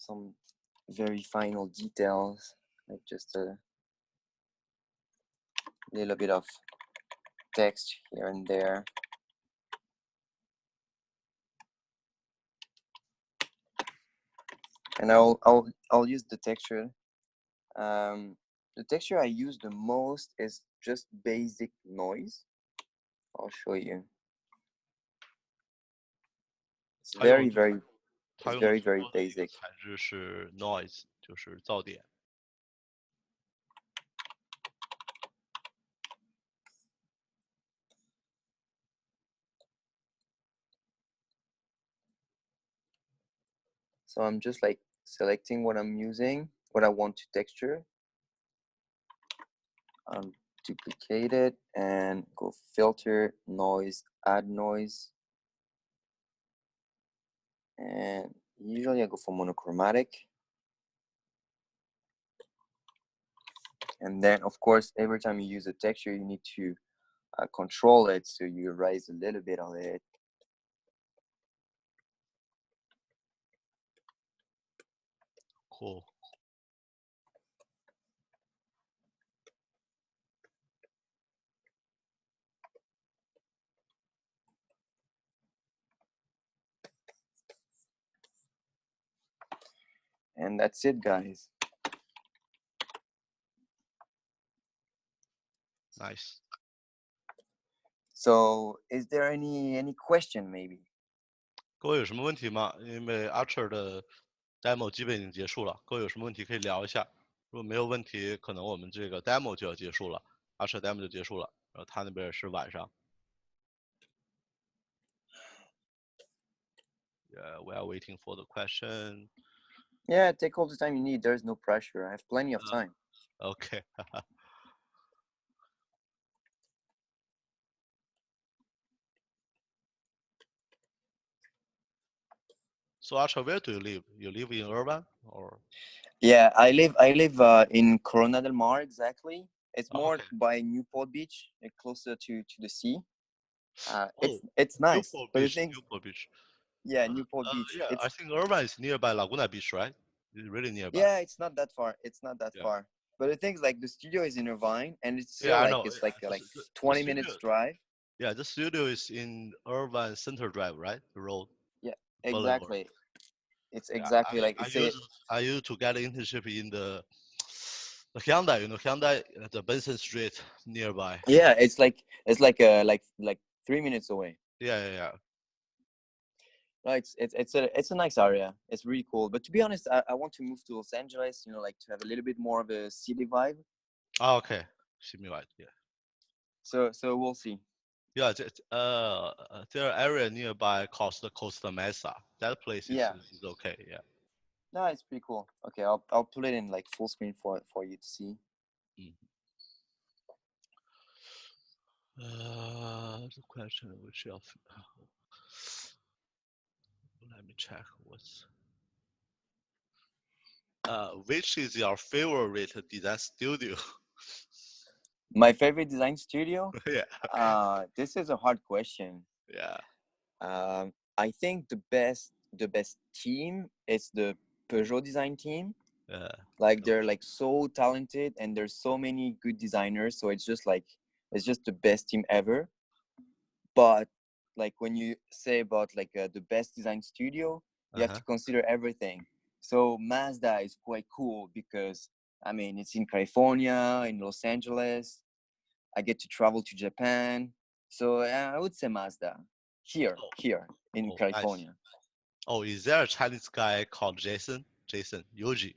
very final details, like just a little bit of text here and there. And I'll use the texture. The texture I use the most is just basic noise. I'll show you. It's very very basic. 材质是 noise，就是噪点。So I'm just like selecting what I'm using, what I want to texture. Duplicate it and go filter, noise, add noise. And usually I go for monochromatic. And then, of course, every time you use a texture, you need to control it. So you erase a little bit of it. Cool. And that's it, guys. Nice. So is there any question maybe? 各位有什么问题吗？因为 Archer 的 demo 基本已经结束了，各位有什么问题可以聊一下。如果没有问题，可能我们这个 demo 就要结束了，Archer demo 就结束了，然后他那边是晚上。Yeah, we are waiting for the question. Yeah, take all the time you need. There's no pressure. I have plenty of time. Okay. So Archer, where do you live? You live in Irvine or? Yeah, I live in Corona del Mar, exactly. It's more Okay. by Newport Beach, closer to the sea. Oh, It's nice, Newport but the Beach. thing, Newport Beach. yeah, Newport Beach. Yeah, I It's think Irvine is nearby Laguna Beach, right? It's really nearby. yeah, it's not that far. It's not that Yeah. far. But the thing is, like, the studio is in Irvine, and it's Yeah, still I like know. it's Yeah, like the, like the, the 20 studio. minutes drive. Yeah, the studio is in Irvine Center Drive, right? The road. Yeah, Boulevard. exactly. It's Yeah, exactly like I it's a used to get an internship in the Hyundai, Hyundai, the Benson Street nearby. yeah. It's like like 3 minutes away. Yeah. No, it's a nice area. It's really cool. But to be honest, I want to move to Los Angeles. Like to have a little bit more of a city vibe. Oh, okay. See me right. Yeah. So we'll see. Yeah, there are area nearby called the Costa Mesa. That place Yeah. is okay. Yeah. No, it's pretty cool. Okay, I'll put it in like full screen for you to see. The question which of let me check what's which is your favorite design studio? My favorite design studio? Yeah. This is a hard question. Yeah. I think the best team is the Peugeot design team. Yeah. Like they're like so talented and there's so many good designers, so it's just the best team ever. But like when you say about like the best design studio, you have to consider everything. So Mazda is quite cool because I mean it's in California, in Los Angeles. I get to travel to Japan, so I would say Mazda here in California. Nice. Oh, is there a Chinese guy called Jason Yuji?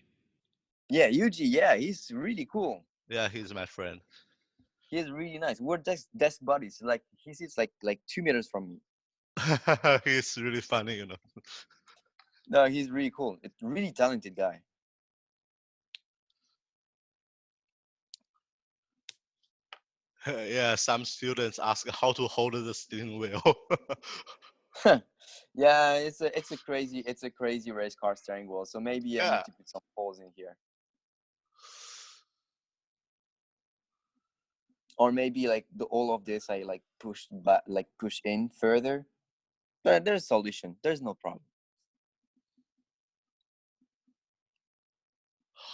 Yeah, Yuji. Yeah, he's really cool. Yeah, he's my friend. He's really nice. We're desk buddies. Like he sits like 2 meters from me. He's really funny. No, he's really cool. It's really talented guy. Yeah, some students ask how to hold the steering wheel. Yeah, it's a crazy race car steering wheel. So maybe I need to put some poles in here. Or maybe like all of this I like push in further. But there's a solution. There's no problem.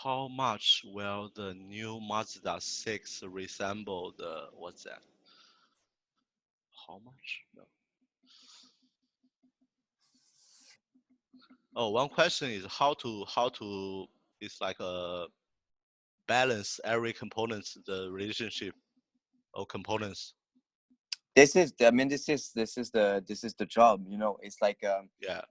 How much will the new Mazda 6 resemble the what's that? How much? No. Oh, one question is how to it's like a balance every components the relationship of components. This is the job. It's like Yeah.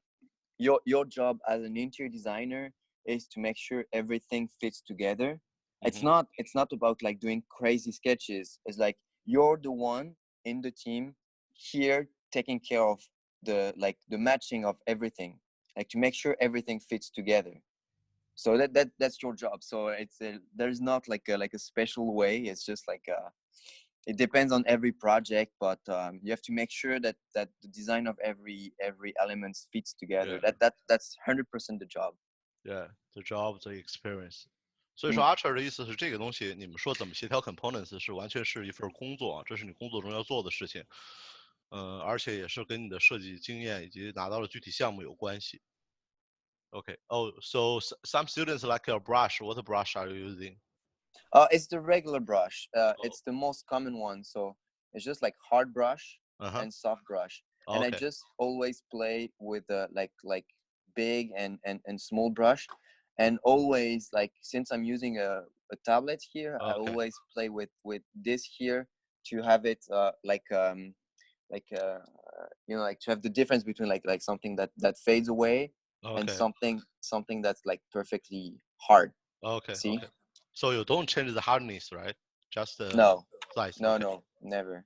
your job as an interior designer is to make sure everything fits together. It's not about like doing crazy sketches. It's like you're the one in the team here taking care of the matching of everything. like to make sure everything fits together. So that's your job. So there's not like a special way. It's just like it depends on every project, but you have to make sure that the design of every element fits together. That's 100% the job. Yeah, the job, the experience。所以说 Archer 的意思是这个东西，你们说怎么协调 components 是完全是一份工作，这是你工作中要做的事情。而且也是跟你的设计经验以及拿到的具体项目有关系。Okay. Oh, so some students like your brush. What brush are you using? It's the regular brush. It's the most common one. So it's just like hard brush and soft brush. And I just always play with like big and small brush. And always, like, since I'm using a tablet here, I always play with this here to have it like like to have the difference between like something that fades away and something that's like perfectly hard. See? Okay. So you don't change the hardness, right? Just the No, size. no, never.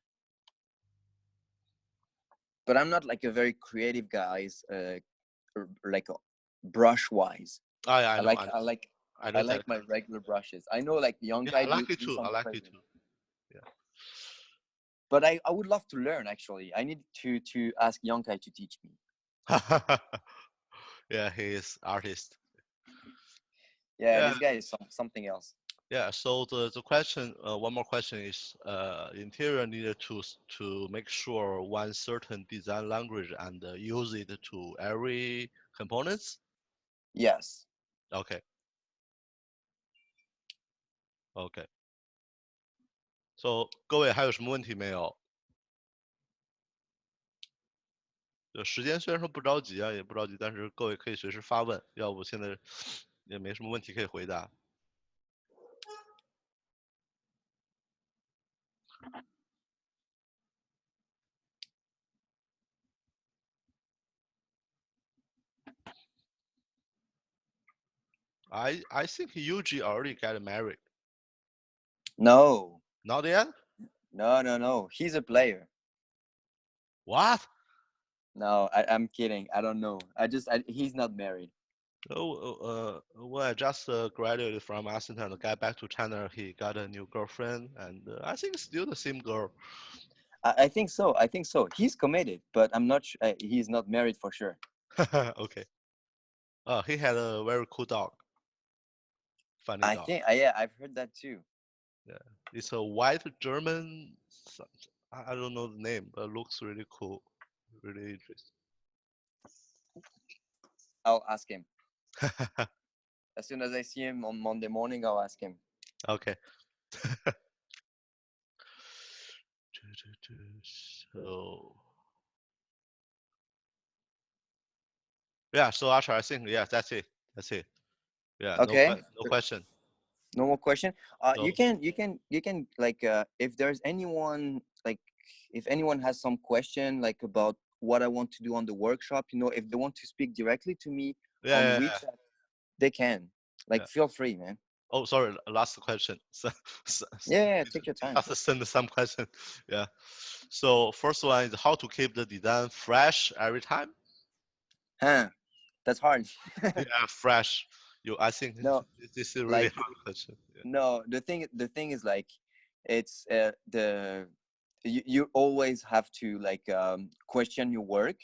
But I'm not like a very creative guy, like brush wise. I like my regular brushes. I know like young guy I like do it too. some I like crazy. it too. Yeah. But I would love to learn. Actually, I need to ask young guy to teach me. Yeah, he is artist. Yeah, this guy is something else. Yeah, so the question, one more question is, interior needed to make sure one certain design language and use it to every components? Yes. Okay. So 各位还有什么问题没有？就时间虽然说不着急啊，也不着急，但是各位可以随时发问，要不现在也没什么问题可以回答。I think Yuji already got married. No. Not yet? No. He's a player. What? No, I'm kidding. I don't know. He's not married. When I just graduated from Aston and got back to China, he got a new girlfriend, and I think still the same girl. I think so. He's committed, but I'm not sure. He's not married for sure. Okay. He had a very cool dog. Funny dog. Yeah, I've heard that too. Yeah, it's a white German. I don't know the name, but looks really cool, really interesting. I'll ask him. As soon as I see him on Monday morning, I'll ask him. Okay. So yeah, so Asher, I think that's it. Yeah. Okay. No question. No more question. No. You can like if there's anyone like if anyone has some question like about what I want to do on the workshop, if they want to speak directly to me on WeChat, they can. Like feel free, man. Oh, sorry. Last question. Yeah, take your time. Just send some question. Yeah. So first one is how to keep the design fresh every time. That's hard. Yeah, fresh. I think No, this is a really like, hard question. Yeah. No, the thing is like it's you always have to like question your work.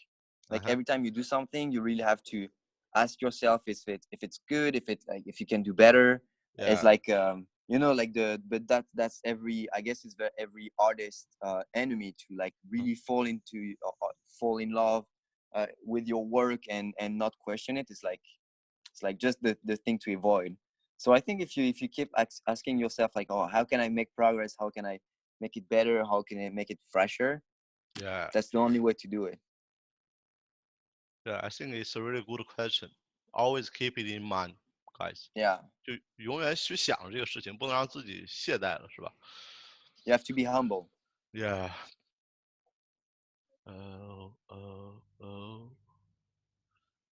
Like every time you do something, you really have to ask yourself if it's good, if you can do better. Yeah. It's like like that's every, I guess it's every artist enemy, to like really fall in love with your work and not question it. It's like just the thing to avoid. So I think if you keep asking yourself like, oh, how can I make progress? How can I make it better? How can I make it fresher? Yeah. That's the only way to do it. Yeah, I think it's a really good question. Always keep it in mind, guys. Yeah. 就永远去想这个事情，不能让自己懈怠了，是吧？ You have to be humble. Yeah.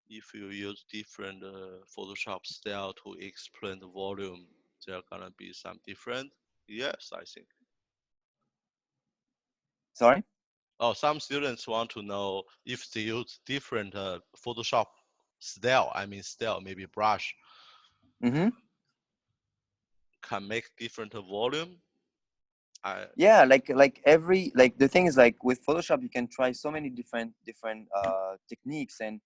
If you use different Photoshop style to explain the volume, there gonna be some different. Yes, I think. Sorry? Oh, some students want to know if they use different Photoshop style, maybe brush Mm-hmm. can make different volume. Yeah, like every like the thing is like with Photoshop you can try so many different techniques, and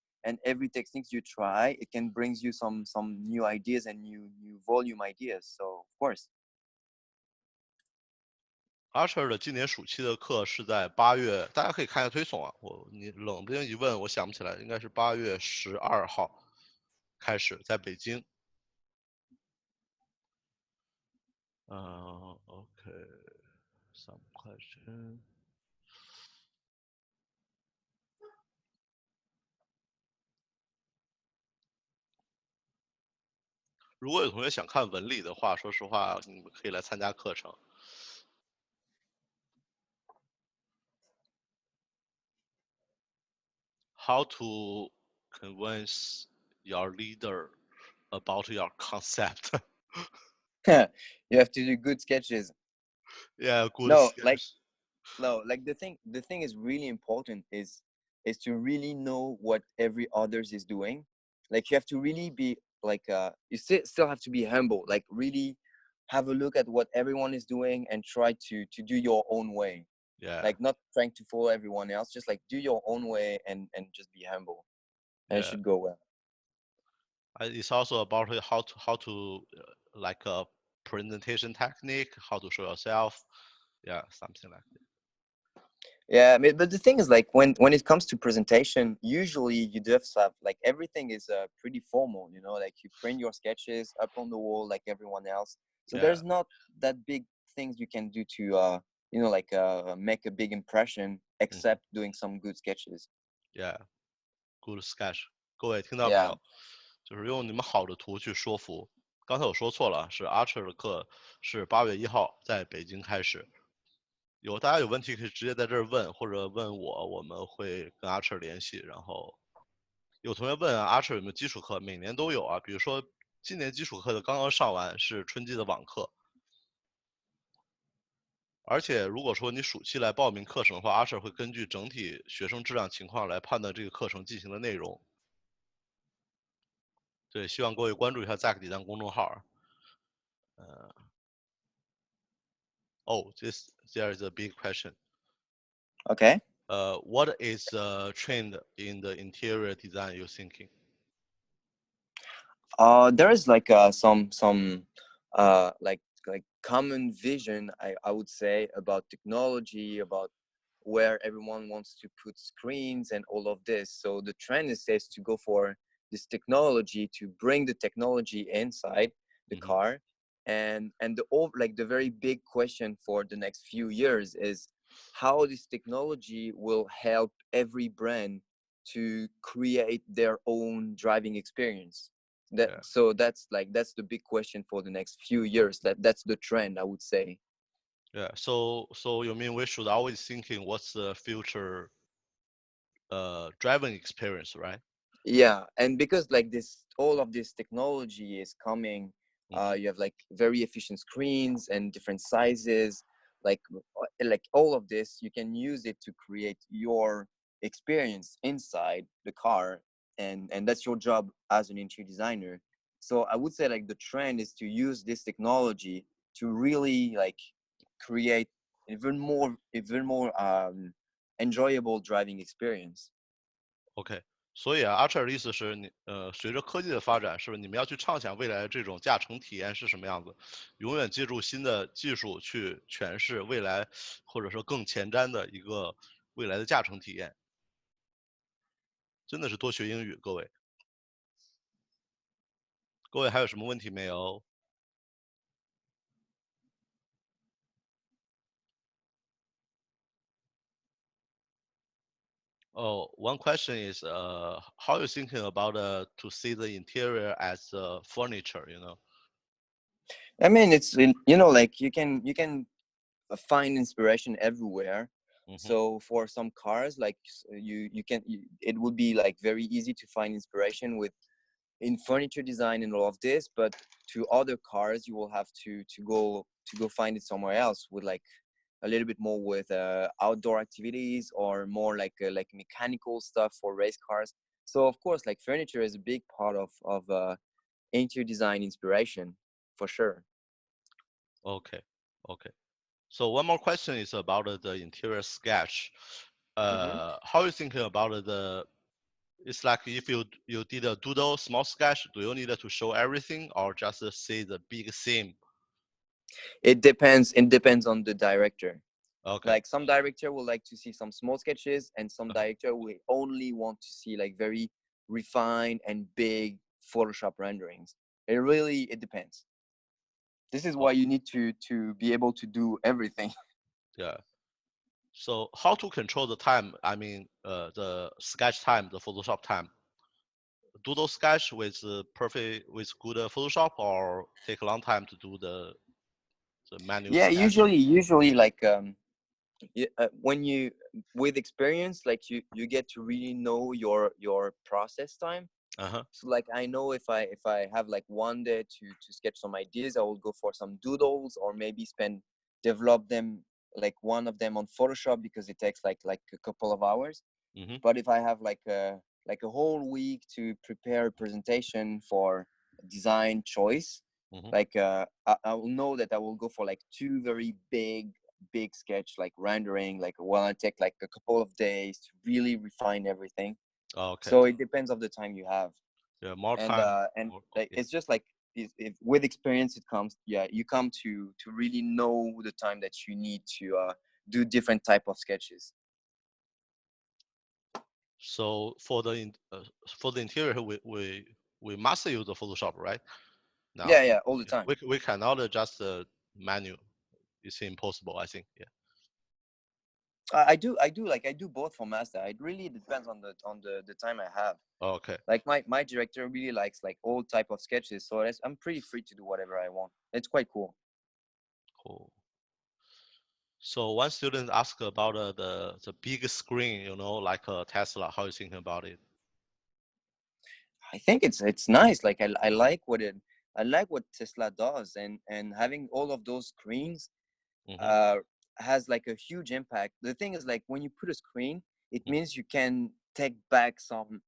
every techniques you try it can brings you some new ideas and new volume ideas. So of course. Archer 的今年暑期的课是在8月，大家可以看一下推送啊。你冷不丁一问，我想不起来，应该是8月12号开始，在北京。OK，some question。如果有同学想看文理的话，说实话，你们可以来参加课程。How to convince your leader about your concept? You have to do good sketches. Yeah, good No, like sketch. no, like the thing is really important is to really know what every others is doing. Like you have to really be like you still have to be humble, like really have a look at what everyone is doing and try to do your own way. Yeah, Like not trying to follow everyone else, just like do your own way and just be humble, and it yeah. should go well. It's also about how to like a presentation technique, how to show yourself. Yeah, something like that. Yeah, I mean, but the thing is, like when it comes to presentation, usually you do have stuff like everything is pretty formal. Like you print your sketches up on the wall like everyone else. So Yeah, there's not that big things you can do to like make a big impression except doing some good sketches. yeah, good sketch. 各位听到没 Yeah. 有？就是用你们好的图去说服。刚才我说错了，是 Archer 的课是8月1号在北京开始。大家有问题可以直接在这儿问，或者问我，我们会跟 Archer 联系。然后有同学问啊，Archer 有没有基础课？每年都有啊。比如说今年基础课的刚刚上完是春季的网课，而且如果说你暑期来报名课程的话，Archer 会根据整体学生质量情况来判断这个课程进行的内容。对，希望各位关注一下 Zack 底赞公众号。there is a big question. Okay. What is the trend in the interior design you're thinking? There is like some like common vision, I would say, about technology, about where everyone wants to put screens and all of this. So the trend says to go for this technology, to bring the technology inside the car. And the very big question for the next few years is how this technology will help every brand to create their own driving experience. So that's the big question for the next few years. That's the trend, I would say. Yeah. So you mean we should always thinking what's the future driving experience, right? Yeah, and because like this all of this technology is coming, you have like very efficient screens and different sizes, like all of this you can use it to create your experience inside the car, and that's your job as an interior designer. So I would say like the trend is to use this technology to really like create even more enjoyable driving experience. OK，所以啊，Archer 的意思是随着科技的发展，是不是你们要去畅想未来的这种驾乘体验是什么样子？永远借助新的技术去诠释未来，或者说更前瞻的一个未来的驾乘体验。真的是多学英语，各位。各位还有什么问题没有？Oh, one question is, how are you thinking about to see the interior as furniture? I mean, like you can find inspiration everywhere. So for some cars, like it would be like very easy to find inspiration in furniture design and all of this. But to other cars, you will have to go find it somewhere else with like a little bit more with outdoor activities or more like mechanical stuff for race cars. So of course, like furniture is a big part of interior design inspiration, for sure. Okay, okay. So one more question is about the interior sketch. How are you thinking about the? It's like if you did a doodle small sketch, do you need to show everything or just see the big theme? It depends on the director. Okay. Like some director will like to see some small sketches, and some director will only want to see like very refined and big Photoshop renderings. It depends. This is why you need to be able to do everything. Yeah. So how to control the time? I mean, the sketch time, the Photoshop time. Doodle sketch with perfect with good Photoshop, or take a long time to do the manual Yeah, sketch. usually like when you with experience, like you get to really know your process time. Uh-huh. So like I know if I have like one day to sketch some ideas, I will go for some doodles, or maybe develop them, like one of them on Photoshop, because it takes like a couple of hours. Mm-hmm. But if I have like a whole week to prepare a presentation for design choice, Mm-hmm. like I will know that I will go for like two very big sketch, like rendering, like well, I take like a couple of days to really refine everything. Okay. So it depends of the time you have. Yeah, more and time. like, Yeah. it's just like if with experience it comes, yeah, you come to really know the time that you need to do different type of sketches. So for the interior, we must use the Photoshop, right? Now, Yeah, all the yeah, time. we cannot adjust the menu. It's impossible, I think. Yeah. I do both for master. It really depends on the time I have. Okay. Like my director really likes like all type of sketches, so I'm pretty free to do whatever I want. It's quite cool. Cool. So one student asked about the big screen, like a Tesla. How you thinking about it? I think it's nice. Like I like what Tesla does, and having all of those screens Mm-hmm. uh has like a huge impact. The thing is, like, when you put a screen, it means you can take back some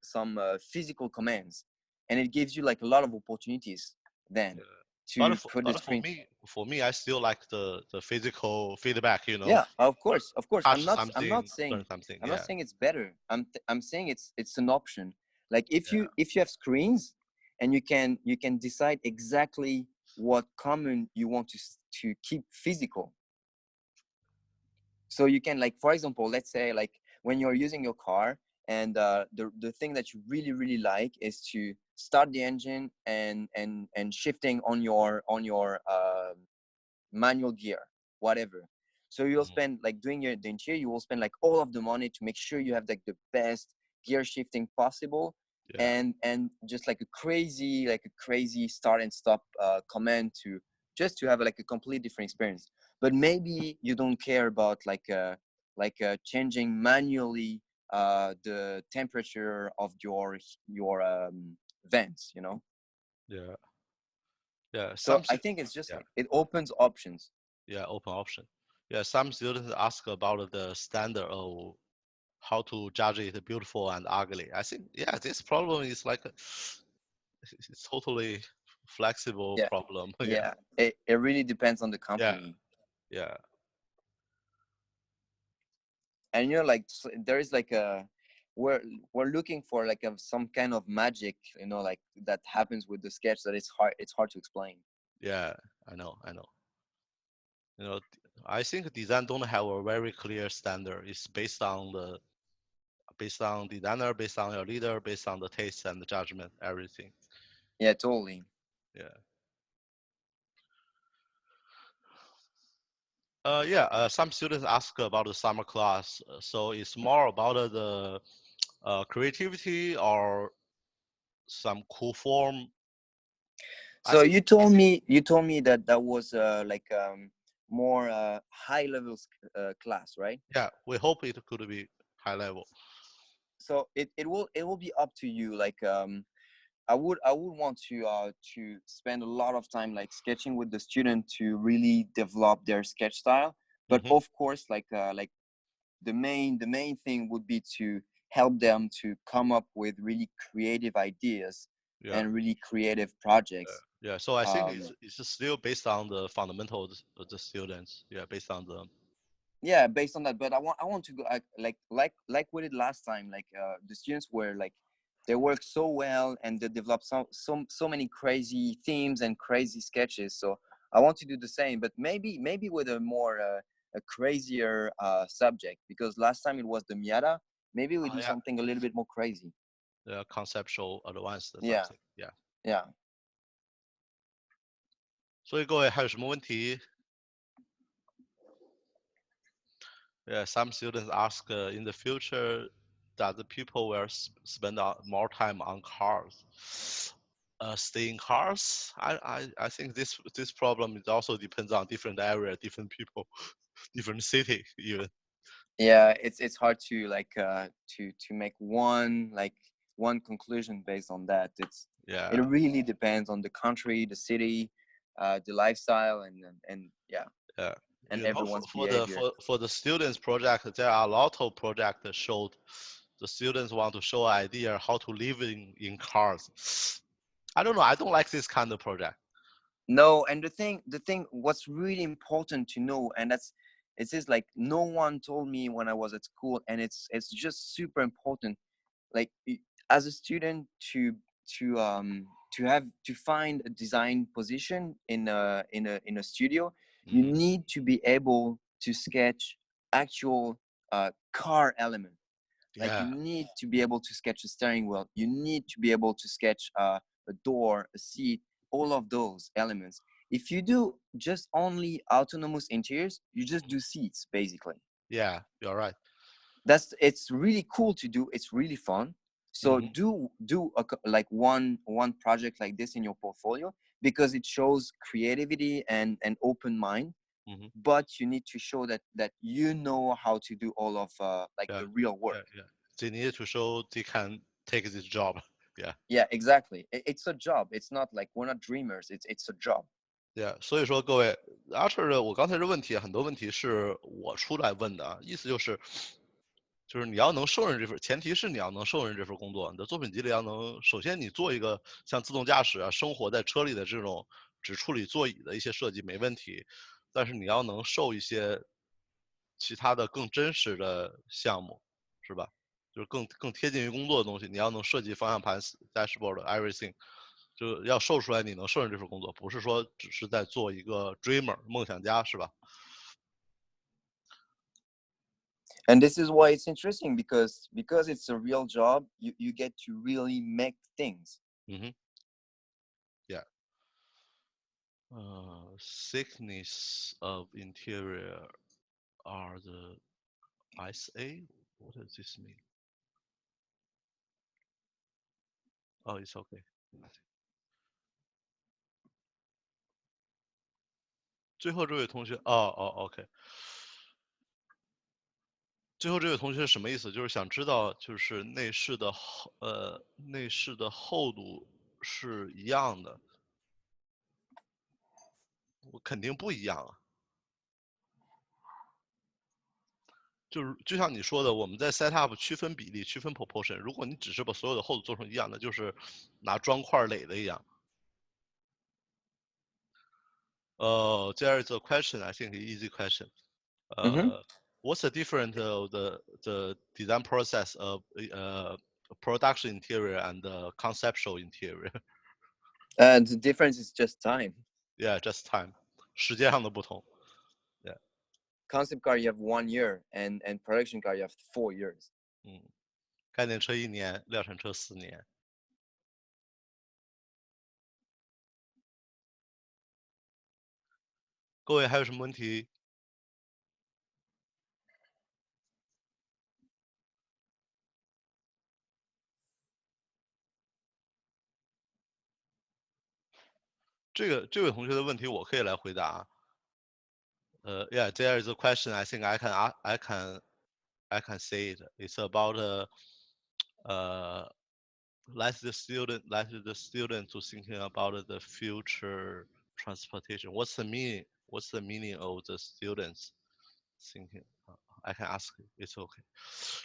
physical commands, and it gives you like a lot of opportunities then Yeah. to put the But screen. for me, I still like the physical feedback. Yeah, of course. Touch I'm not something, saying turn something. I'm not Yeah. saying it's better. I'm saying it's an option. Like Yeah. if you have screens, and you can decide exactly what command you want to keep physical. So you can, like, for example, let's say, like, when you're using your car, and the thing that you really like is to start the engine and shifting on your manual gear, whatever. So you'll Mhm. spend, like, doing the interior, you will spend like all of the money to make sure you have like the best gear shifting possible, Yeah. and just like a crazy start and stop command to just to have like a complete different experience. But maybe you don't care about changing manually the temperature of your vents. Yeah. Yeah. So I think it's just Yeah. like it opens options. Yeah. Open option. Yeah. Some students ask about the standard of how to judge it beautiful and ugly. I think, yeah, this problem is like it's totally flexible Yeah, problem. Yeah. yeah. It really depends on the Yeah. company. Yeah. And like, there is like we're looking for like some kind of magic, like, that happens with the sketch, that it's hard to explain. Yeah. I know. I know. You know, I think design don't have a very clear standard. It's based on designer, based on your leader, based on the taste and the judgment, everything. Yeah, totally. Yeah. Yeah. Some students ask about the summer class. So it's more about the creativity or some cool form. I So think, you told me that was like more high level class, right? yeah, we hope it could be high level. So it will be up to you. Like, I would want to spend a lot of time like sketching with the student to really develop their sketch style. But Hmm. of course, like the main thing would be to help them to come up with really creative ideas Yeah. and really creative projects. Yeah. So I think Um, it's still based on the fundamentals of the students. Yeah, based on the. yeah, based on that. But I want to go like we did last time. Like the students were like they work so well and they develop so many crazy themes and crazy sketches. So I want to do the same, but maybe with a more a crazier subject, because last time it was the Miata. Maybe we do Yeah. something a little bit more crazy. Conceptual advanced Yeah, something. Yeah. yeah. 所以各位还有什么问题？ Yeah, some students ask in the future that the people will spend more time on cars. Stay in cars. I think this problem is also depends on different area, different people, different city even. Yeah, it's hard to like to make one conclusion based on that. Yeah. It really depends on the country, the city, the lifestyle, and yeah, Yeah. and You know, everyone's behavior. for the students project, there are a lot of projects that showed the students want to show idea how to live in cars. I don't know. I don't like this kind of project. No, and the thing what's really important to know, and it says like no one told me when I was at school, and it's just super important, like as a student to have to find a design position in a studio. You need to be able to sketch actual car element. Like you Yeah. need to be able to sketch a steering wheel, you need to be able to sketch a door, a seat, all of those elements. If you do just only autonomous interiors, you just do seats basically. Yeah, you're right. It's really cool to do, it's really fun. So do like one project like this in your portfolio, because it shows creativity and an open mind. Mm-hmm. But you need to show that you know how to do all of like Yeah, the real work. yeah. They need to show they can take this job. Yeah, Yeah, exactly. It's a job. It's not like we're not dreamers. It's a job. yeah。所以说各位，Archer 的我刚才这问题很多问题是我出来问的啊，意思就是你要能胜任这份，前提是你要能胜任这份工作。你的作品集里要能，首先你做一个像自动驾驶啊，生活在车里的这种只处理座椅的一些设计没问题，但是你要能受一些其他的更真实的项目，是吧？就是更贴近于工作的东西，你要能设计方向盘、dashboard、everything，就要受出来你能胜任这份工作，不是说只是在做一个 dreamer 梦想家，是吧？ And this is why it's interesting, because it's a real job. You get to really make things. Yeah. Thickness of interior are the SA. What does this mean? Oh, it's okay. 最后这位同学，OK。最后这位同学是什么意思？就是想知道，就是内饰的厚度是一样的，我肯定不一样啊。就像你说的，我们在 set up 区分比例、区分 proportion。如果你只是把所有的厚度做成一样的，就是拿砖块垒的一样。There is a question. I think easy question. Mm-hmm. What's the difference of the design process of production interior and conceptual interior? The difference is just time. Yeah, just time. 时间上的不同。Yeah. Concept car you have 1 year, and production car you have 4 years. 概念车1年，量产车4年。各位还有什么问题？这位同学的问题我可以来回答。Yeah, there is a question. I think I can say it. It's about let the student to thinking about the future transportation. What's the meaning? What's the meaning of the students thinking? I can ask. It's okay.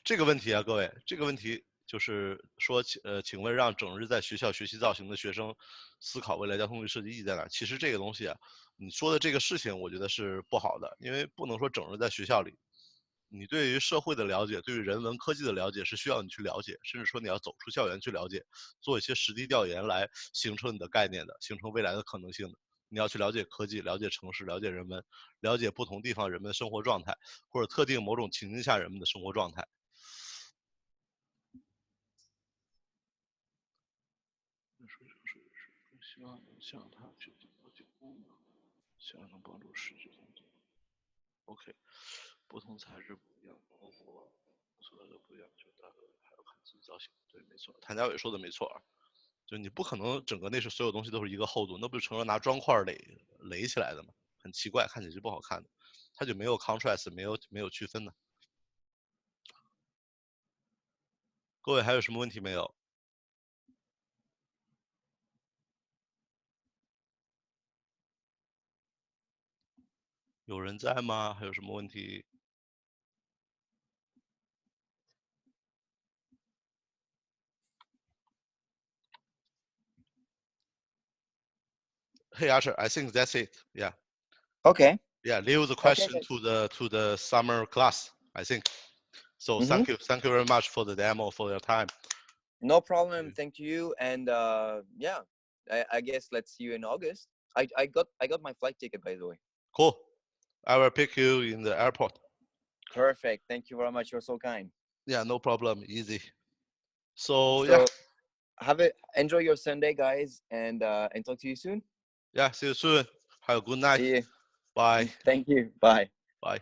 这个问题啊，各位，这个问题就是说，请问让整日在学校学习造型的学生思考未来交通规设计意义在哪？其实这个东西啊，你说的这个事情，我觉得是不好的，因为不能说整日在学校里。你对于社会的了解，对于人文科技的了解是需要你去了解，甚至说你要走出校园去了解，做一些实地调研来形成你的概念的，形成未来的可能性的。你要去了解科技，了解城市，了解人们，了解不同地方人们的生活状态，或者特定某种情境下人们的生活状态。希望能向他去了解功能，希望能帮助视觉工作。OK， 不同材质不一样，包括所有的不一样，就大概还要看自己造型。对，没错，谭家伟说的没错，就你不可能整个内饰所有东西都是一个厚度，那不就成了拿砖块垒起来的吗？很奇怪，看起来是不好看的，它就没有 contrast，没有区分的。各位还有什么问题没有？有人在吗？还有什么问题？Hey Archer, I think that's it. Yeah. Okay. Yeah, leave the Okay. question to the summer class, I think. So thank you very much for the demo, for your time. No problem. Thank you. And yeah, I guess let's see you in August. I got my flight ticket, by the way. Cool. I will pick you in the airport. Perfect. Thank you very much. You're so kind. Yeah, no problem. Easy. So So yeah. Enjoy your Sunday, guys, and talk to you soon. Yeah, see you soon. Have a good night. See you. Bye. Thank you. Bye. Bye.